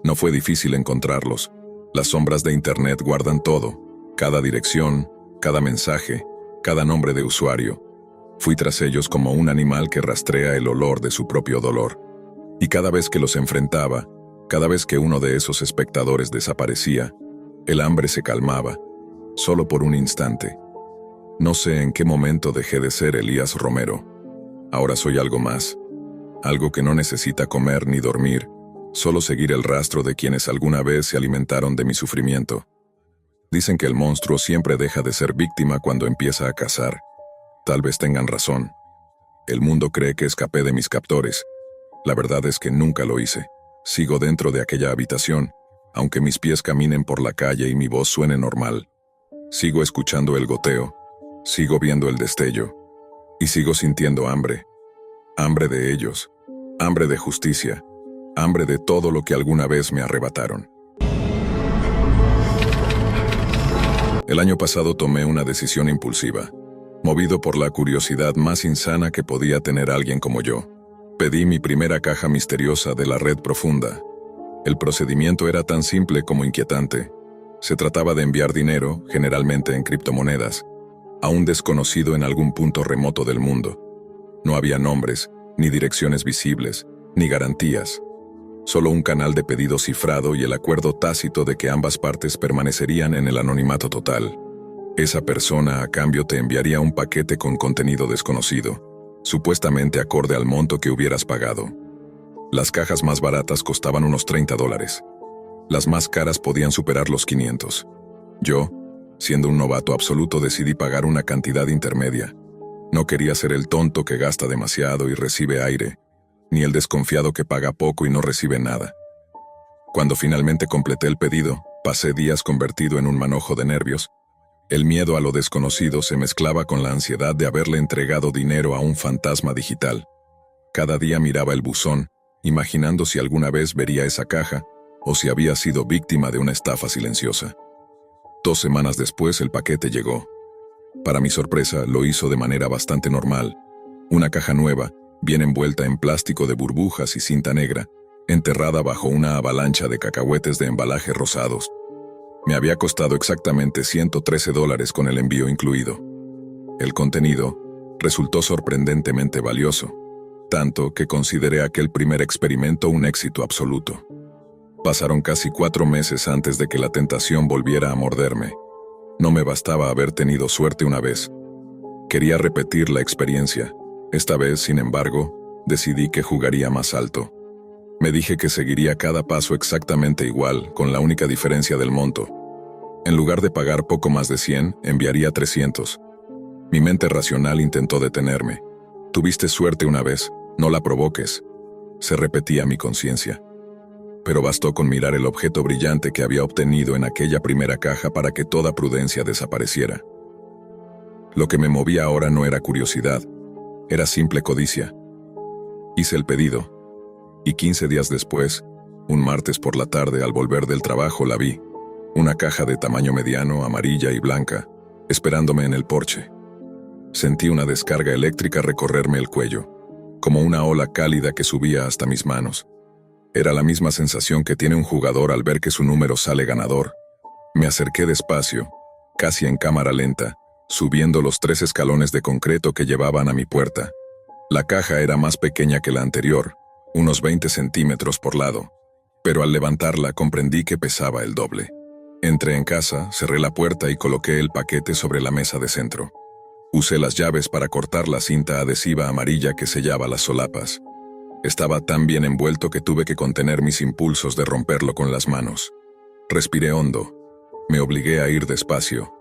No fue difícil encontrarlos. Las sombras de Internet guardan todo, cada dirección, cada mensaje, cada nombre de usuario. Fui tras ellos como un animal que rastrea el olor de su propio dolor. Y cada vez que los enfrentaba, cada vez que uno de esos espectadores desaparecía, el hambre se calmaba, solo por un instante. No sé en qué momento dejé de ser Elías Romero. Ahora soy algo más, algo que no necesita comer ni dormir, solo seguir el rastro de quienes alguna vez se alimentaron de mi sufrimiento. Dicen que el monstruo siempre deja de ser víctima cuando empieza a cazar. Tal vez tengan razón. El mundo cree que escapé de mis captores. La verdad es que nunca lo hice. Sigo dentro de aquella habitación, aunque mis pies caminen por la calle y mi voz suene normal. Sigo escuchando el goteo, sigo viendo el destello, y sigo sintiendo hambre. Hambre de ellos, hambre de justicia, hambre de todo lo que alguna vez me arrebataron. El año pasado tomé una decisión impulsiva, movido por la curiosidad más insana que podía tener alguien como yo. Pedí mi primera caja misteriosa de la red profunda. El procedimiento era tan simple como inquietante. Se trataba de enviar dinero, generalmente en criptomonedas, a un desconocido en algún punto remoto del mundo. No había nombres, ni direcciones visibles, ni garantías. Solo un canal de pedido cifrado y el acuerdo tácito de que ambas partes permanecerían en el anonimato total. Esa persona a cambio te enviaría un paquete con contenido desconocido, supuestamente acorde al monto que hubieras pagado. Las cajas más baratas costaban unos $30. Las más caras podían superar los 500. Yo, siendo un novato absoluto, decidí pagar una cantidad intermedia. No quería ser el tonto que gasta demasiado y recibe aire, ni el desconfiado que paga poco y no recibe nada. Cuando finalmente completé el pedido, pasé días convertido en un manojo de nervios. El miedo a lo desconocido se mezclaba con la ansiedad de haberle entregado dinero a un fantasma digital. Cada día miraba el buzón, imaginando si alguna vez vería esa caja, o si había sido víctima de una estafa silenciosa. 2 semanas después el paquete llegó. Para mi sorpresa, lo hizo de manera bastante normal. Una caja nueva, bien envuelta en plástico de burbujas y cinta negra, enterrada bajo una avalancha de cacahuetes de embalaje rosados. Me había costado exactamente $113 con el envío incluido. El contenido resultó sorprendentemente valioso, tanto que consideré aquel primer experimento un éxito absoluto. Pasaron casi 4 meses antes de que la tentación volviera a morderme. No me bastaba haber tenido suerte una vez. Quería repetir la experiencia. Esta vez, sin embargo, decidí que jugaría más alto. Me dije que seguiría cada paso exactamente igual, con la única diferencia del monto. En lugar de pagar poco más de 100, enviaría 300. Mi mente racional intentó detenerme. Tuviste suerte una vez, no la provoques, se repetía mi conciencia. Pero bastó con mirar el objeto brillante que había obtenido en aquella primera caja para que toda prudencia desapareciera. Lo que me movía ahora no era curiosidad, era simple codicia. Hice el pedido, y 15 días después, un martes por la tarde al volver del trabajo la vi, una caja de tamaño mediano, amarilla y blanca, esperándome en el porche. Sentí una descarga eléctrica recorrerme el cuello, como una ola cálida que subía hasta mis manos. Era la misma sensación que tiene un jugador al ver que su número sale ganador. Me acerqué despacio, casi en cámara lenta, subiendo los 3 escalones de concreto que llevaban a mi puerta. La caja era más pequeña que la anterior, unos 20 centímetros por lado, pero al levantarla comprendí que pesaba el doble. Entré en casa, cerré la puerta y coloqué el paquete sobre la mesa de centro. Usé las llaves para cortar la cinta adhesiva amarilla que sellaba las solapas. Estaba tan bien envuelto que tuve que contener mis impulsos de romperlo con las manos. Respiré hondo. Me obligué a ir despacio.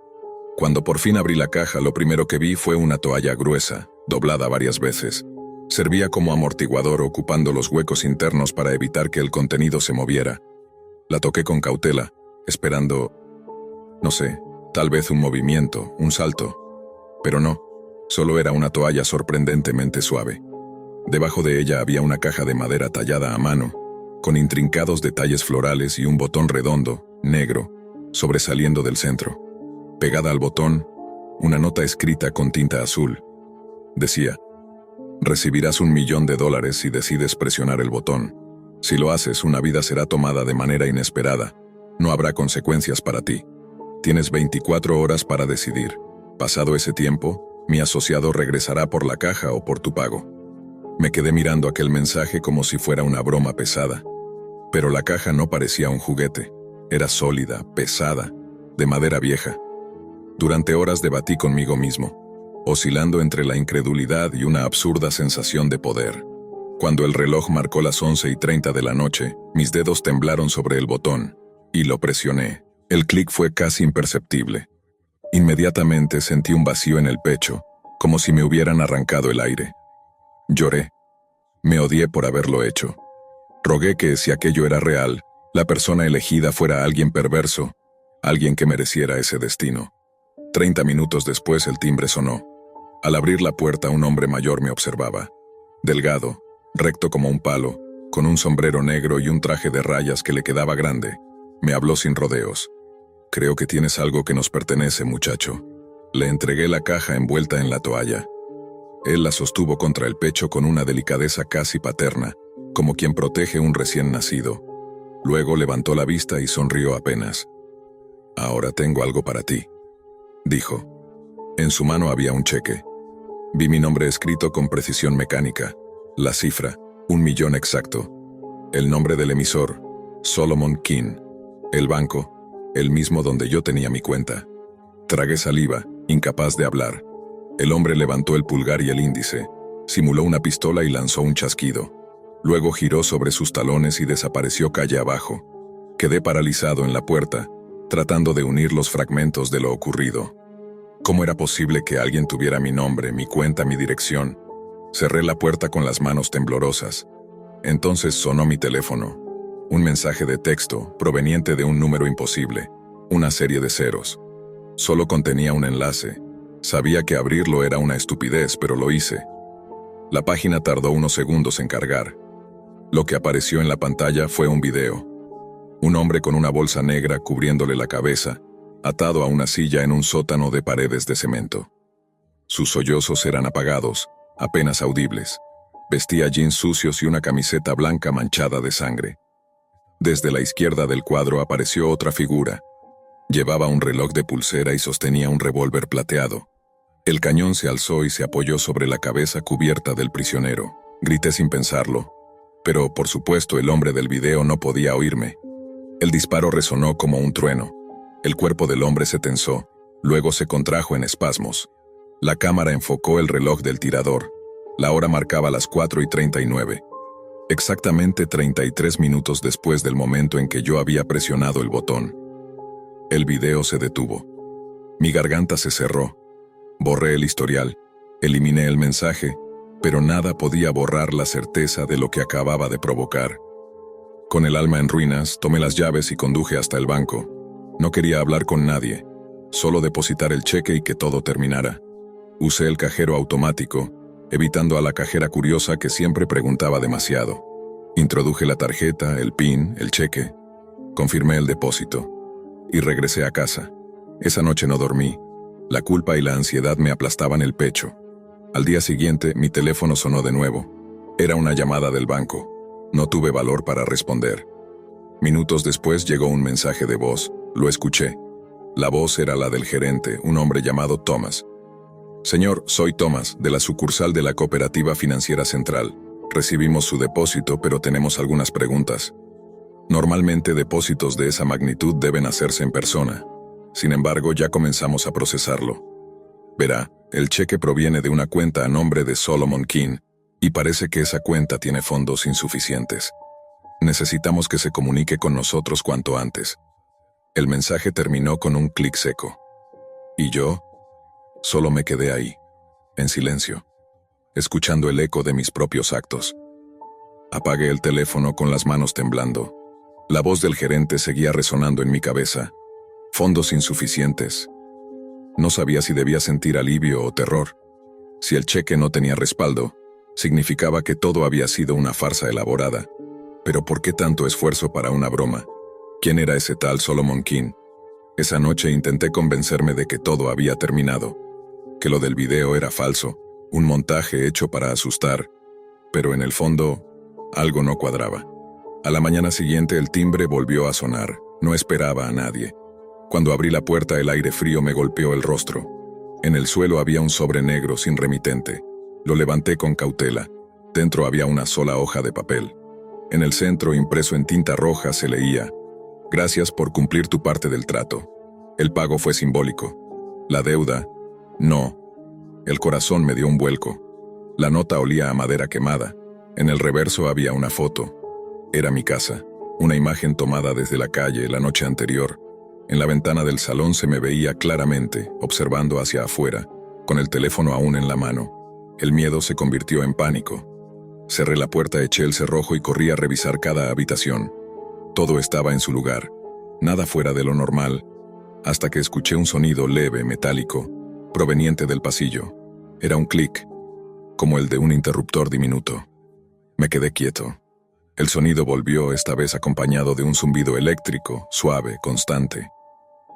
Cuando por fin abrí la caja, lo primero que vi fue una toalla gruesa, doblada varias veces. Servía como amortiguador, ocupando los huecos internos para evitar que el contenido se moviera. La toqué con cautela, esperando, no sé, tal vez un movimiento, un salto. Pero no, solo era una toalla sorprendentemente suave. Debajo de ella había una caja de madera tallada a mano, con intrincados detalles florales y un botón redondo, negro, sobresaliendo del centro. Pegada al botón, una nota escrita con tinta azul. Decía: Recibirás $1.000.000 si decides presionar el botón. Si lo haces, una vida será tomada de manera inesperada. No habrá consecuencias para ti. Tienes 24 horas para decidir. Pasado ese tiempo, mi asociado regresará por la caja o por tu pago. Me quedé mirando aquel mensaje como si fuera una broma pesada. Pero la caja no parecía un juguete. Era sólida, pesada, de madera vieja. Durante horas debatí conmigo mismo, oscilando entre la incredulidad y una absurda sensación de poder. Cuando el reloj marcó las 11:30 de la noche, mis dedos temblaron sobre el botón, y lo presioné. El clic fue casi imperceptible. Inmediatamente sentí un vacío en el pecho, como si me hubieran arrancado el aire. Lloré. Me odié por haberlo hecho. Rogué que, si aquello era real, la persona elegida fuera alguien perverso, alguien que mereciera ese destino. 30 minutos después el timbre sonó. Al abrir la puerta, un hombre mayor me observaba. Delgado, recto como un palo, con un sombrero negro y un traje de rayas que le quedaba grande. Me habló sin rodeos. «Creo que tienes algo que nos pertenece, muchacho». Le entregué la caja envuelta en la toalla. Él la sostuvo contra el pecho con una delicadeza casi paterna, como quien protege un recién nacido. Luego levantó la vista y sonrió apenas. «Ahora tengo algo para ti», dijo. En su mano había un cheque. Vi mi nombre escrito con precisión mecánica. La cifra, 1.000.000 exacto. El nombre del emisor, Solomon King. El banco, el mismo donde yo tenía mi cuenta. Tragué saliva, incapaz de hablar. El hombre levantó el pulgar y el índice, simuló una pistola y lanzó un chasquido. Luego giró sobre sus talones y desapareció calle abajo. Quedé paralizado en la puerta, tratando de unir los fragmentos de lo ocurrido. ¿Cómo era posible que alguien tuviera mi nombre, mi cuenta, mi dirección? Cerré la puerta con las manos temblorosas. Entonces sonó mi teléfono. Un mensaje de texto, proveniente de un número imposible. Una serie de ceros. Solo contenía un enlace. Sabía que abrirlo era una estupidez, pero lo hice. La página tardó unos segundos en cargar. Lo que apareció en la pantalla fue un video. Un hombre con una bolsa negra cubriéndole la cabeza, atado a una silla en un sótano de paredes de cemento. Sus sollozos eran apagados, apenas audibles. Vestía jeans sucios y una camiseta blanca manchada de sangre. Desde la izquierda del cuadro apareció otra figura. Llevaba un reloj de pulsera y sostenía un revólver plateado. El cañón se alzó y se apoyó sobre la cabeza cubierta del prisionero. Grité sin pensarlo. Pero, por supuesto, el hombre del video no podía oírme. El disparo resonó como un trueno. El cuerpo del hombre se tensó, luego se contrajo en espasmos. La cámara enfocó el reloj del tirador. La hora marcaba las 4:39. Exactamente 33 minutos después del momento en que yo había presionado el botón. El video se detuvo. Mi garganta se cerró. Borré el historial, eliminé el mensaje, pero nada podía borrar la certeza de lo que acababa de provocar. Con el alma en ruinas, tomé las llaves y conduje hasta el banco. No quería hablar con nadie, solo depositar el cheque y que todo terminara. Usé el cajero automático, evitando a la cajera curiosa que siempre preguntaba demasiado. Introduje la tarjeta, el PIN, el cheque. Confirmé el depósito. Y regresé a casa. Esa noche no dormí. La culpa y la ansiedad me aplastaban el pecho. Al día siguiente, mi teléfono sonó de nuevo. Era una llamada del banco. No tuve valor para responder. Minutos después llegó un mensaje de voz. Lo escuché. La voz era la del gerente, un hombre llamado Thomas. «Señor, soy Thomas, de la sucursal de la Cooperativa Financiera Central. Recibimos su depósito, pero tenemos algunas preguntas. Normalmente depósitos de esa magnitud deben hacerse en persona. Sin embargo, ya comenzamos a procesarlo. Verá, el cheque proviene de una cuenta a nombre de Solomon King, y parece que esa cuenta tiene fondos insuficientes. Necesitamos que se comunique con nosotros cuanto antes». El mensaje terminó con un clic seco. Y yo solo me quedé ahí, en silencio, escuchando el eco de mis propios actos. Apagué el teléfono con las manos temblando. La voz del gerente seguía resonando en mi cabeza. Fondos insuficientes. No sabía si debía sentir alivio o terror. Si el cheque no tenía respaldo, significaba que todo había sido una farsa elaborada. Pero ¿por qué tanto esfuerzo para una broma? ¿Quién era ese tal Solomon King? Esa noche intenté convencerme de que todo había terminado, que lo del video era falso, un montaje hecho para asustar, pero en el fondo, algo no cuadraba. A la mañana siguiente el timbre volvió a sonar. No esperaba a nadie. Cuando abrí la puerta, el aire frío me golpeó el rostro. En el suelo había un sobre negro sin remitente. Lo levanté con cautela. Dentro había una sola hoja de papel. En el centro, impreso en tinta roja, se leía: «Gracias por cumplir tu parte del trato». El pago fue simbólico. La deuda, no. El corazón me dio un vuelco. La nota olía a madera quemada. En el reverso había una foto. Era mi casa, una imagen tomada desde la calle la noche anterior. En la ventana del salón se me veía claramente, observando hacia afuera, con el teléfono aún en la mano. El miedo se convirtió en pánico. Cerré la puerta, eché el cerrojo y corrí a revisar cada habitación. Todo estaba en su lugar, nada fuera de lo normal, hasta que escuché un sonido leve, metálico, proveniente del pasillo. Era un clic, como el de un interruptor diminuto. Me quedé quieto. El sonido volvió, esta vez acompañado de un zumbido eléctrico, suave, constante.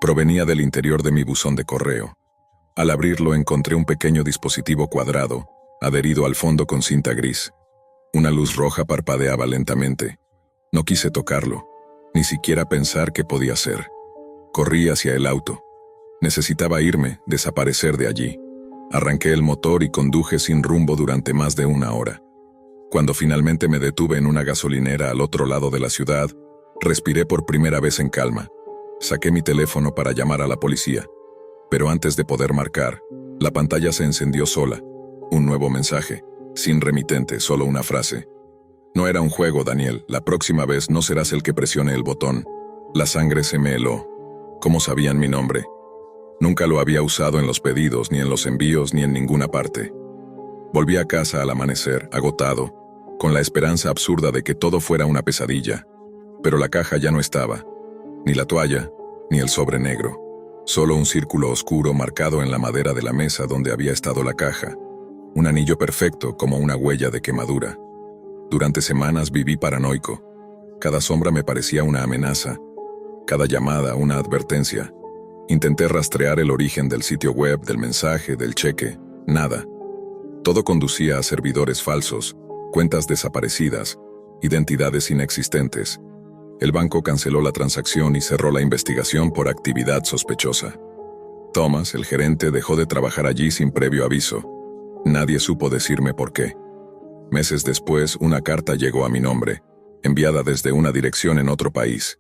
Provenía del interior de mi buzón de correo. Al abrirlo encontré un pequeño dispositivo cuadrado, adherido al fondo con cinta gris. Una luz roja parpadeaba lentamente. No quise tocarlo, ni siquiera pensar qué podía ser. Corrí hacia el auto. Necesitaba irme, desaparecer de allí. Arranqué el motor y conduje sin rumbo durante más de una hora. Cuando finalmente me detuve en una gasolinera al otro lado de la ciudad, respiré por primera vez en calma. Saqué mi teléfono para llamar a la policía. Pero antes de poder marcar, la pantalla se encendió sola. Un nuevo mensaje, sin remitente, solo una frase. «No era un juego, Daniel. La próxima vez no serás el que presione el botón». La sangre se me heló. ¿Cómo sabían mi nombre? Nunca lo había usado en los pedidos, ni en los envíos, ni en ninguna parte. Volví a casa al amanecer, agotado, con la esperanza absurda de que todo fuera una pesadilla. Pero la caja ya no estaba. Ni la toalla, ni el sobre negro. Solo un círculo oscuro marcado en la madera de la mesa donde había estado la caja. Un anillo perfecto como una huella de quemadura. Durante semanas viví paranoico. Cada sombra me parecía una amenaza. Cada llamada una advertencia. Intenté rastrear el origen del sitio web, del mensaje, del cheque. Nada. Todo conducía a servidores falsos, cuentas desaparecidas, identidades inexistentes. El banco canceló la transacción y cerró la investigación por actividad sospechosa. Thomas, el gerente, dejó de trabajar allí sin previo aviso. Nadie supo decirme por qué. Meses después, una carta llegó a mi nombre, enviada desde una dirección en otro país.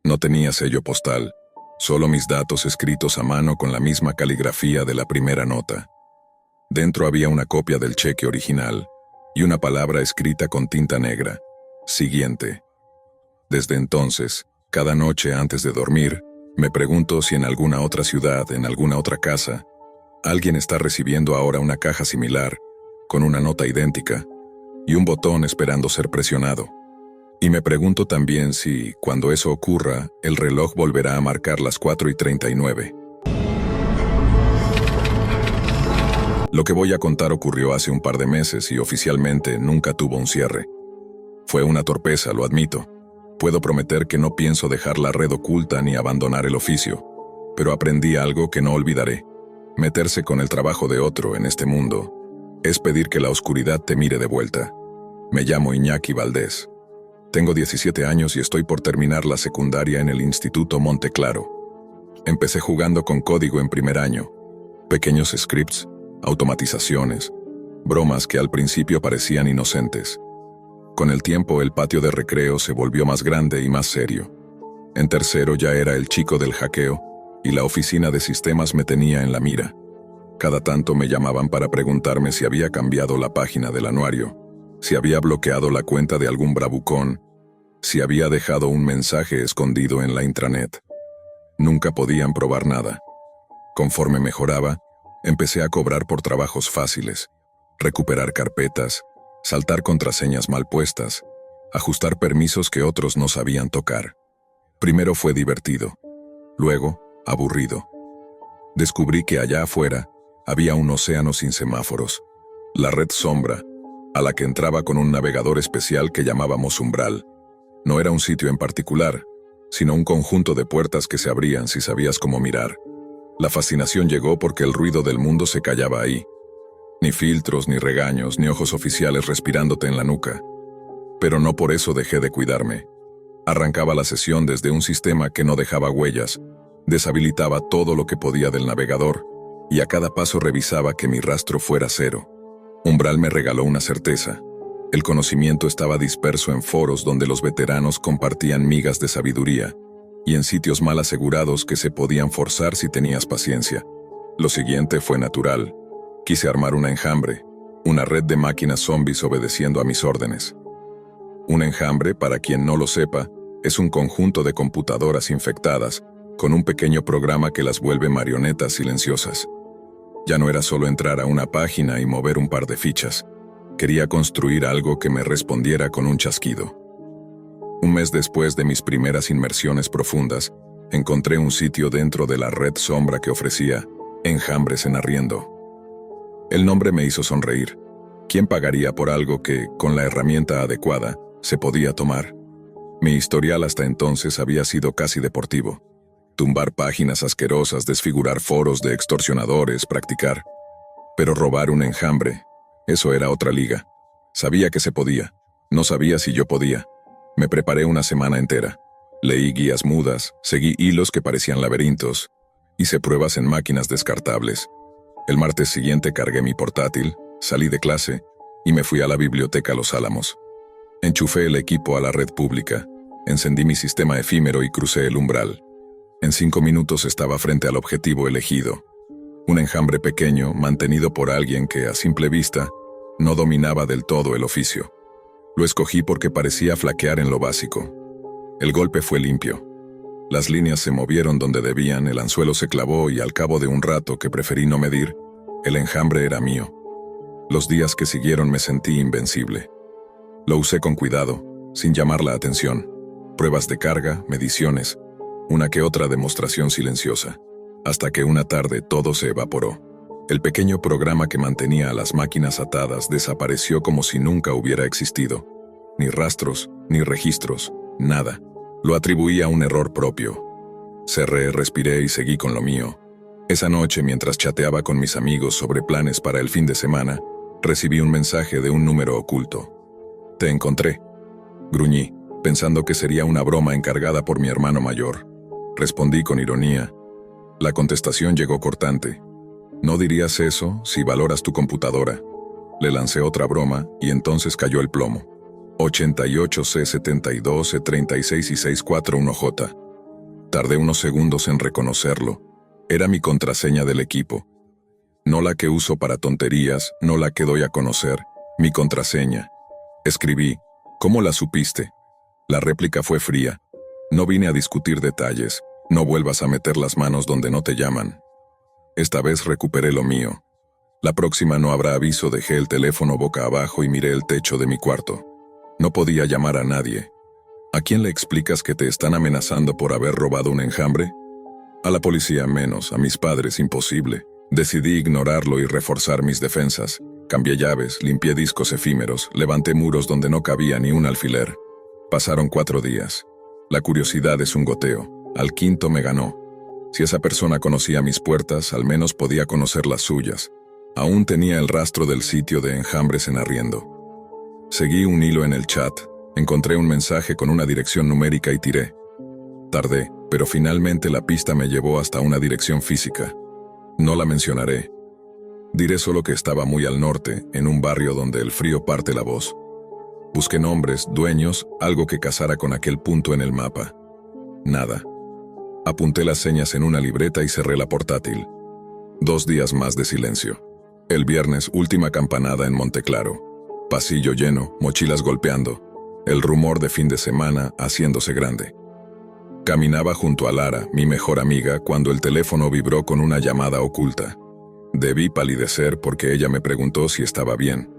No tenía sello postal, solo mis datos escritos a mano con la misma caligrafía de la primera nota. Dentro había una copia del cheque original y una palabra escrita con tinta negra: siguiente. Desde entonces, cada noche antes de dormir, me pregunto si en alguna otra ciudad, en alguna otra casa, alguien está recibiendo ahora una caja similar, con una nota idéntica, y un botón esperando ser presionado. Y me pregunto también si, cuando eso ocurra, el reloj volverá a marcar las 4:39. Lo que voy a contar ocurrió hace un par de meses y oficialmente nunca tuvo un cierre. Fue una torpeza, lo admito. Puedo prometer que no pienso dejar la red oculta ni abandonar el oficio, pero aprendí algo que no olvidaré. Meterse con el trabajo de otro en este mundo es pedir que la oscuridad te mire de vuelta. Me llamo Iñaki Valdés. Tengo 17 años y estoy por terminar la secundaria en el Instituto Monteclaro. Empecé jugando con código en primer año. Pequeños scripts, automatizaciones, bromas que al principio parecían inocentes. Con el tiempo el patio de recreo se volvió más grande y más serio. En tercero ya era el chico del hackeo, y la oficina de sistemas me tenía en la mira. Cada tanto me llamaban para preguntarme si había cambiado la página del anuario, si había bloqueado la cuenta de algún bravucón, si había dejado un mensaje escondido en la intranet. Nunca podían probar nada. Conforme mejoraba, empecé a cobrar por trabajos fáciles, recuperar carpetas, saltar contraseñas mal puestas, ajustar permisos que otros no sabían tocar. Primero fue divertido, luego aburrido. Descubrí que allá afuera había un océano sin semáforos, la red sombra, a la que entraba con un navegador especial que llamábamos umbral. No era un sitio en particular, sino un conjunto de puertas que se abrían si sabías cómo mirar. La fascinación llegó porque el ruido del mundo se callaba ahí. Ni filtros, ni regaños, ni ojos oficiales respirándote en la nuca. Pero no por eso dejé de cuidarme. Arrancaba la sesión desde un sistema que no dejaba huellas, deshabilitaba todo lo que podía del navegador, y a cada paso revisaba que mi rastro fuera cero. Umbral me regaló una certeza. El conocimiento estaba disperso en foros donde los veteranos compartían migas de sabiduría, y en sitios mal asegurados que se podían forzar si tenías paciencia. Lo siguiente fue natural. Quise armar un enjambre, una red de máquinas zombies obedeciendo a mis órdenes. Un enjambre, para quien no lo sepa, es un conjunto de computadoras infectadas, con un pequeño programa que las vuelve marionetas silenciosas. Ya no era solo entrar a una página y mover un par de fichas. Quería construir algo que me respondiera con un chasquido. Un mes después de mis primeras inmersiones profundas, encontré un sitio dentro de la red sombra que ofrecía enjambres en arriendo. El nombre me hizo sonreír. ¿Quién pagaría por algo que, con la herramienta adecuada, se podía tomar? Mi historial hasta entonces había sido casi deportivo. Tumbar páginas asquerosas, desfigurar foros de extorsionadores, practicar. Pero robar un enjambre, eso era otra liga. Sabía que se podía. No sabía si yo podía. Me preparé una semana entera. Leí guías mudas, seguí hilos que parecían laberintos. Hice pruebas en máquinas descartables. El martes siguiente cargué mi portátil, salí de clase y me fui a la biblioteca Los Álamos. Enchufé el equipo a la red pública, encendí mi sistema efímero y crucé el umbral. En 5 minutos estaba frente al objetivo elegido. Un enjambre pequeño, mantenido por alguien que, a simple vista, no dominaba del todo el oficio. Lo escogí porque parecía flaquear en lo básico. El golpe fue limpio. Las líneas se movieron donde debían, el anzuelo se clavó y al cabo de un rato que preferí no medir, el enjambre era mío. Los días que siguieron me sentí invencible. Lo usé con cuidado, sin llamar la atención. Pruebas de carga, mediciones, una que otra demostración silenciosa. Hasta que una tarde todo se evaporó. El pequeño programa que mantenía a las máquinas atadas desapareció como si nunca hubiera existido. Ni rastros, ni registros, nada. Lo atribuí a un error propio. Cerré, respiré y seguí con lo mío. Esa noche, mientras chateaba con mis amigos sobre planes para el fin de semana, recibí un mensaje de un número oculto. «Te encontré», gruñí, pensando que sería una broma encargada por mi hermano mayor. Respondí con ironía. La contestación llegó cortante. «No dirías eso si valoras tu computadora». Le lancé otra broma y entonces cayó el plomo. 88C72C36 y 641J. Tardé unos segundos en reconocerlo. Era mi contraseña del equipo. No la que uso para tonterías, no la que doy a conocer. Mi contraseña. Escribí. «¿Cómo la supiste?» La réplica fue fría. «No vine a discutir detalles. No vuelvas a meter las manos donde no te llaman». Esta vez recuperé lo mío. La próxima no habrá aviso. Dejé el teléfono boca abajo y miré el techo de mi cuarto. No podía llamar a nadie. ¿A quién le explicas que te están amenazando por haber robado un enjambre? A la policía menos, a mis padres imposible. Decidí ignorarlo y reforzar mis defensas. Cambié llaves, limpié discos efímeros, levanté muros donde no cabía ni un alfiler. Pasaron 4 días. La curiosidad es un goteo. Al quinto me ganó. Si esa persona conocía mis puertas, al menos podía conocer las suyas. Aún tenía el rastro del sitio de enjambres en arriendo. Seguí un hilo en el chat, encontré un mensaje con una dirección numérica y tiré. Tardé, pero finalmente la pista me llevó hasta una dirección física. No la mencionaré. Diré solo que estaba muy al norte, en un barrio donde el frío parte la voz. Busqué nombres, dueños, algo que casara con aquel punto en el mapa. Nada. Apunté las señas en una libreta y cerré la portátil. 2 días más de silencio. El viernes, última campanada en Monteclaro. Pasillo lleno, mochilas golpeando. El rumor de fin de semana haciéndose grande. Caminaba junto a Lara, mi mejor amiga, cuando el teléfono vibró con una llamada oculta. Debí palidecer porque ella me preguntó si estaba bien.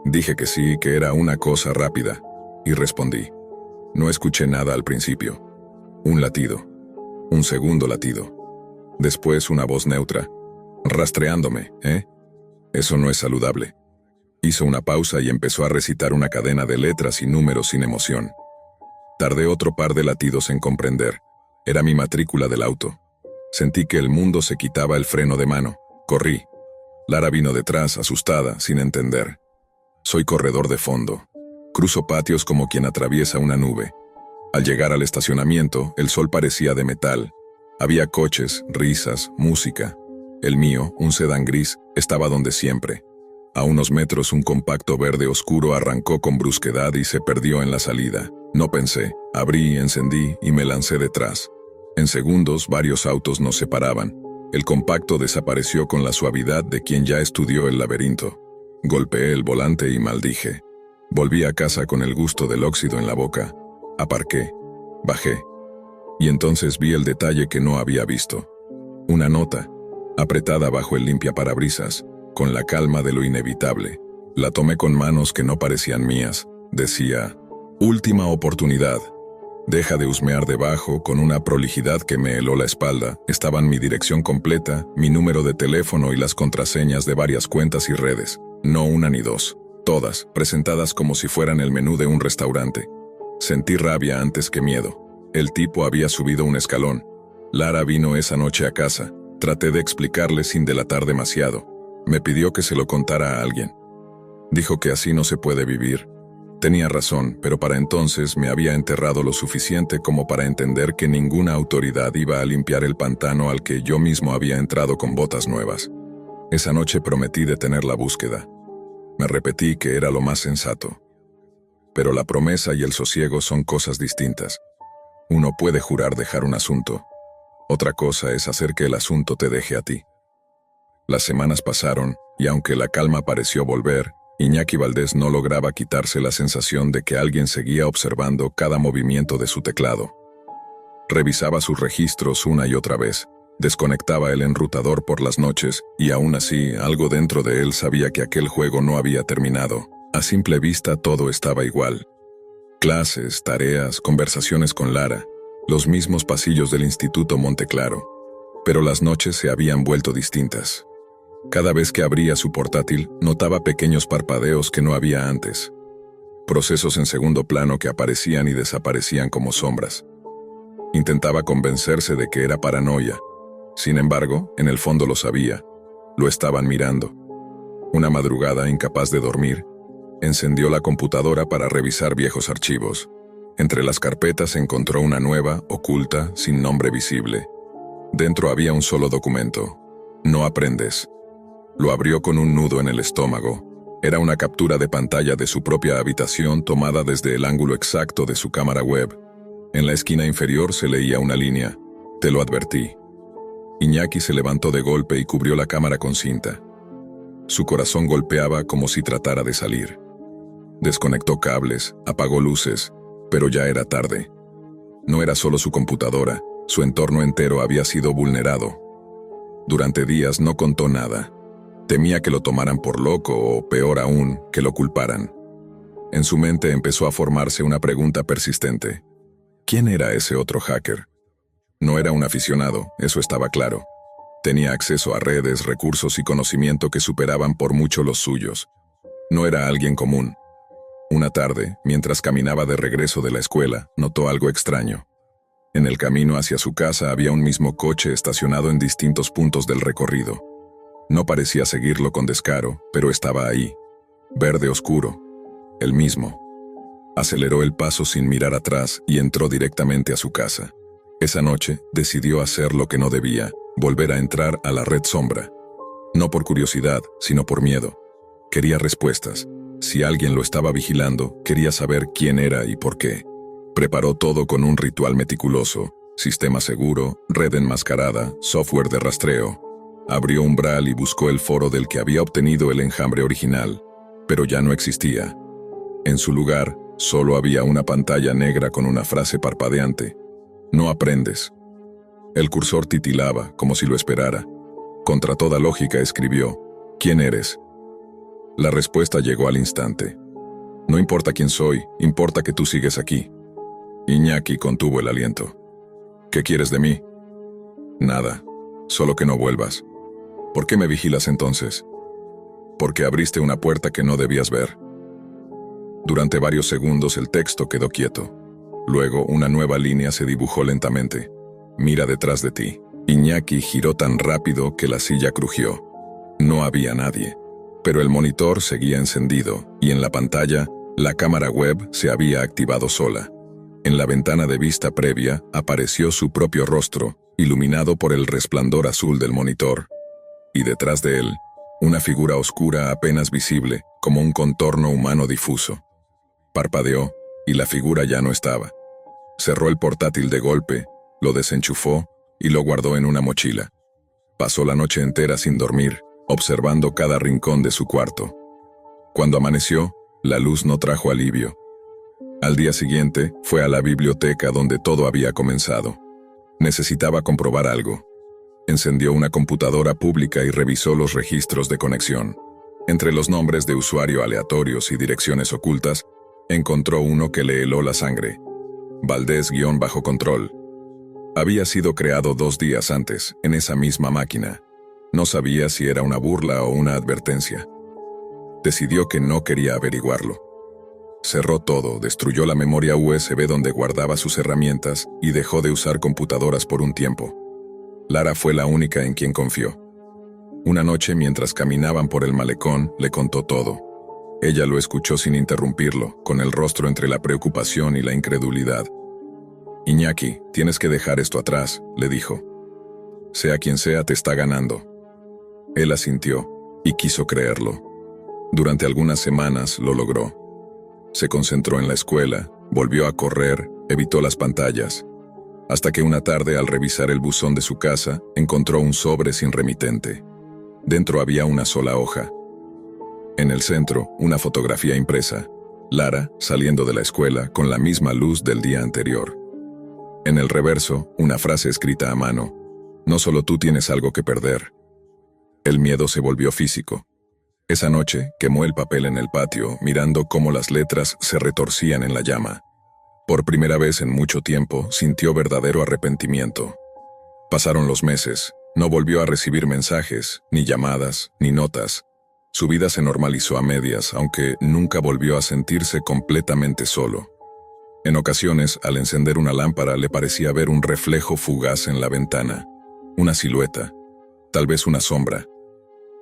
Dije que sí, que era una cosa rápida, y respondí. No escuché nada al principio. Un latido. Un segundo latido. Después una voz neutra. Rastreándome, ¿eh? Eso no es saludable. Hizo una pausa y empezó a recitar una cadena de letras y números sin emoción. Tardé otro par de latidos en comprender. Era mi matrícula del auto. Sentí que el mundo se quitaba el freno de mano. Corrí. Lara vino detrás, asustada, sin entender. Soy corredor de fondo. Cruzo patios como quien atraviesa una nube. Al llegar al estacionamiento, el sol parecía de metal. Había coches, risas, música. El mío, un sedán gris, estaba donde siempre. A unos metros un compacto verde oscuro arrancó con brusquedad y se perdió en la salida. No pensé, abrí, encendí y me lancé detrás. En segundos varios autos nos separaban. El compacto desapareció con la suavidad de quien ya estudió el laberinto. Golpeé el volante y maldije. Volví a casa con el gusto del óxido en la boca. Aparqué. Bajé. Y entonces vi el detalle que no había visto. Una nota, apretada bajo el limpiaparabrisas, con la calma de lo inevitable. La tomé con manos que no parecían mías. Decía, última oportunidad. Deja de husmear debajo. Con una prolijidad que me heló la espalda, estaban mi dirección completa, mi número de teléfono y las contraseñas de varias cuentas y redes. No una ni dos. Todas, presentadas como si fueran el menú de un restaurante. Sentí rabia antes que miedo. El tipo había subido un escalón. Lara vino esa noche a casa. Traté de explicarle sin delatar demasiado. Me pidió que se lo contara a alguien. Dijo que así no se puede vivir. Tenía razón, pero para entonces me había enterrado lo suficiente como para entender que ninguna autoridad iba a limpiar el pantano al que yo mismo había entrado con botas nuevas. Esa noche prometí detener la búsqueda. Me repetí que era lo más sensato. Pero la promesa y el sosiego son cosas distintas. Uno puede jurar dejar un asunto. Otra cosa es hacer que el asunto te deje a ti. Las semanas pasaron, y aunque la calma pareció volver, Iñaki Valdés no lograba quitarse la sensación de que alguien seguía observando cada movimiento de su teclado. Revisaba sus registros una y otra vez, desconectaba el enrutador por las noches, y aún así, algo dentro de él sabía que aquel juego no había terminado. A simple vista todo estaba igual. Clases, tareas, conversaciones con Lara, los mismos pasillos del Instituto Monteclaro. Pero las noches se habían vuelto distintas. Cada vez que abría su portátil, notaba pequeños parpadeos que no había antes. Procesos en segundo plano que aparecían y desaparecían como sombras. Intentaba convencerse de que era paranoia. Sin embargo, en el fondo lo sabía. Lo estaban mirando. Una madrugada, incapaz de dormir, encendió la computadora para revisar viejos archivos. Entre las carpetas encontró una nueva, oculta, sin nombre visible. Dentro había un solo documento. No aprendes. Lo abrió con un nudo en el estómago. Era una captura de pantalla de su propia habitación tomada desde el ángulo exacto de su cámara web. En la esquina inferior se leía una línea. Te lo advertí. Iñaki se levantó de golpe y cubrió la cámara con cinta. Su corazón golpeaba como si tratara de salir. Desconectó cables, apagó luces, pero ya era tarde. No era solo su computadora, su entorno entero había sido vulnerado. Durante días no contó nada. Temía que lo tomaran por loco o, peor aún, que lo culparan. En su mente empezó a formarse una pregunta persistente. ¿Quién era ese otro hacker? No era un aficionado, eso estaba claro. Tenía acceso a redes, recursos y conocimiento que superaban por mucho los suyos. No era alguien común. Una tarde, mientras caminaba de regreso de la escuela, notó algo extraño. En el camino hacia su casa había un mismo coche estacionado en distintos puntos del recorrido. No parecía seguirlo con descaro, pero estaba ahí. Verde oscuro. El mismo. Aceleró el paso sin mirar atrás y entró directamente a su casa. Esa noche, decidió hacer lo que no debía, volver a entrar a la red sombra. No por curiosidad, sino por miedo. Quería respuestas. Si alguien lo estaba vigilando, quería saber quién era y por qué. Preparó todo con un ritual meticuloso. Sistema seguro, red enmascarada, software de rastreo. Abrió un Braille y buscó el foro del que había obtenido el enjambre original, pero ya no existía. En su lugar, solo había una pantalla negra con una frase parpadeante. No aprendes. El cursor titilaba, como si lo esperara. Contra toda lógica escribió, ¿quién eres? La respuesta llegó al instante. No importa quién soy, importa que tú sigues aquí. Iñaki contuvo el aliento. ¿Qué quieres de mí? Nada, solo que no vuelvas. ¿Por qué me vigilas entonces? Porque abriste una puerta que no debías ver. Durante varios segundos el texto quedó quieto. Luego una nueva línea se dibujó lentamente. Mira detrás de ti. Iñaki giró tan rápido que la silla crujió. No había nadie, pero el monitor seguía encendido y en la pantalla, la cámara web se había activado sola. En la ventana de vista previa apareció su propio rostro, iluminado por el resplandor azul del monitor. Y detrás de él, una figura oscura apenas visible, como un contorno humano difuso. Parpadeó, y la figura ya no estaba. Cerró el portátil de golpe, lo desenchufó y lo guardó en una mochila. Pasó la noche entera sin dormir, observando cada rincón de su cuarto. Cuando amaneció, la luz no trajo alivio. Al día siguiente, fue a la biblioteca donde todo había comenzado. Necesitaba comprobar algo. Encendió una computadora pública y revisó los registros de conexión. Entre los nombres de usuario aleatorios y direcciones ocultas, encontró uno que le heló la sangre. Valdés-control. Había sido creado 2 días antes, en esa misma máquina. No sabía si era una burla o una advertencia. Decidió que no quería averiguarlo. Cerró todo, destruyó la memoria USB donde guardaba sus herramientas y dejó de usar computadoras por un tiempo. Lara fue la única en quien confió. Una noche, mientras caminaban por el malecón, le contó todo. Ella lo escuchó sin interrumpirlo, con el rostro entre la preocupación y la incredulidad. «Iñaki, tienes que dejar esto atrás», le dijo. «Sea quien sea, te está ganando». Él asintió, y quiso creerlo. Durante algunas semanas lo logró. Se concentró en la escuela, volvió a correr, evitó las pantallas. Hasta que una tarde, al revisar el buzón de su casa, encontró un sobre sin remitente. Dentro había una sola hoja. En el centro, una fotografía impresa. Lara, saliendo de la escuela, con la misma luz del día anterior. En el reverso, una frase escrita a mano. «No solo tú tienes algo que perder». El miedo se volvió físico. Esa noche, quemó el papel en el patio, mirando cómo las letras se retorcían en la llama. Por primera vez en mucho tiempo, sintió verdadero arrepentimiento. Pasaron los meses, no volvió a recibir mensajes, ni llamadas, ni notas. Su vida se normalizó a medias, aunque nunca volvió a sentirse completamente solo. En ocasiones, al encender una lámpara, le parecía ver un reflejo fugaz en la ventana. Una silueta, tal vez una sombra.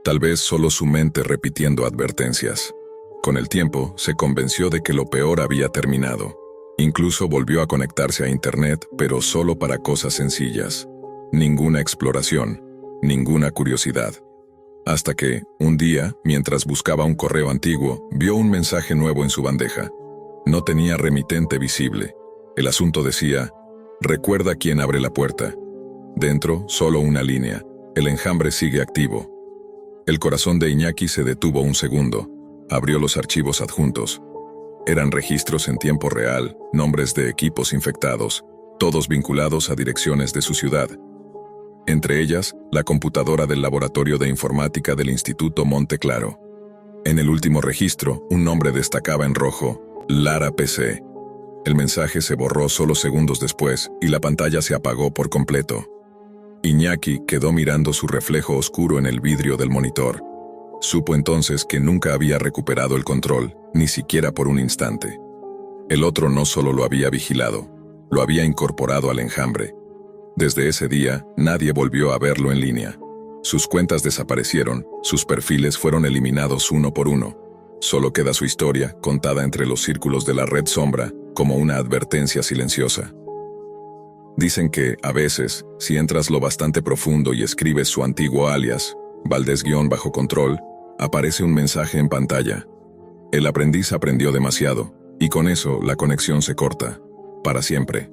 Tal vez solo su mente repitiendo advertencias. Con el tiempo, se convenció de que lo peor había terminado. Incluso volvió a conectarse a Internet, pero solo para cosas sencillas. Ninguna exploración, ninguna curiosidad. Hasta que, un día, mientras buscaba un correo antiguo, vio un mensaje nuevo en su bandeja. No tenía remitente visible. El asunto decía: «Recuerda quién abre la puerta». Dentro, solo una línea. «El enjambre sigue activo». El corazón de Iñaki se detuvo un segundo. Abrió los archivos adjuntos. Eran registros en tiempo real, nombres de equipos infectados, todos vinculados a direcciones de su ciudad. Entre ellas, la computadora del Laboratorio de Informática del Instituto Monte Claro. En el último registro, un nombre destacaba en rojo: Lara PC. El mensaje se borró solo segundos después y la pantalla se apagó por completo. Iñaki quedó mirando su reflejo oscuro en el vidrio del monitor. Supo entonces que nunca había recuperado el control, ni siquiera por un instante. El otro no solo lo había vigilado, lo había incorporado al enjambre. Desde ese día, nadie volvió a verlo en línea. Sus cuentas desaparecieron, sus perfiles fueron eliminados uno por uno. Solo queda su historia, contada entre los círculos de la red sombra, como una advertencia silenciosa. Dicen que, a veces, si entras lo bastante profundo y escribes su antiguo alias, Valdés-control, aparece un mensaje en pantalla. El aprendiz aprendió demasiado, y con eso la conexión se corta, para siempre.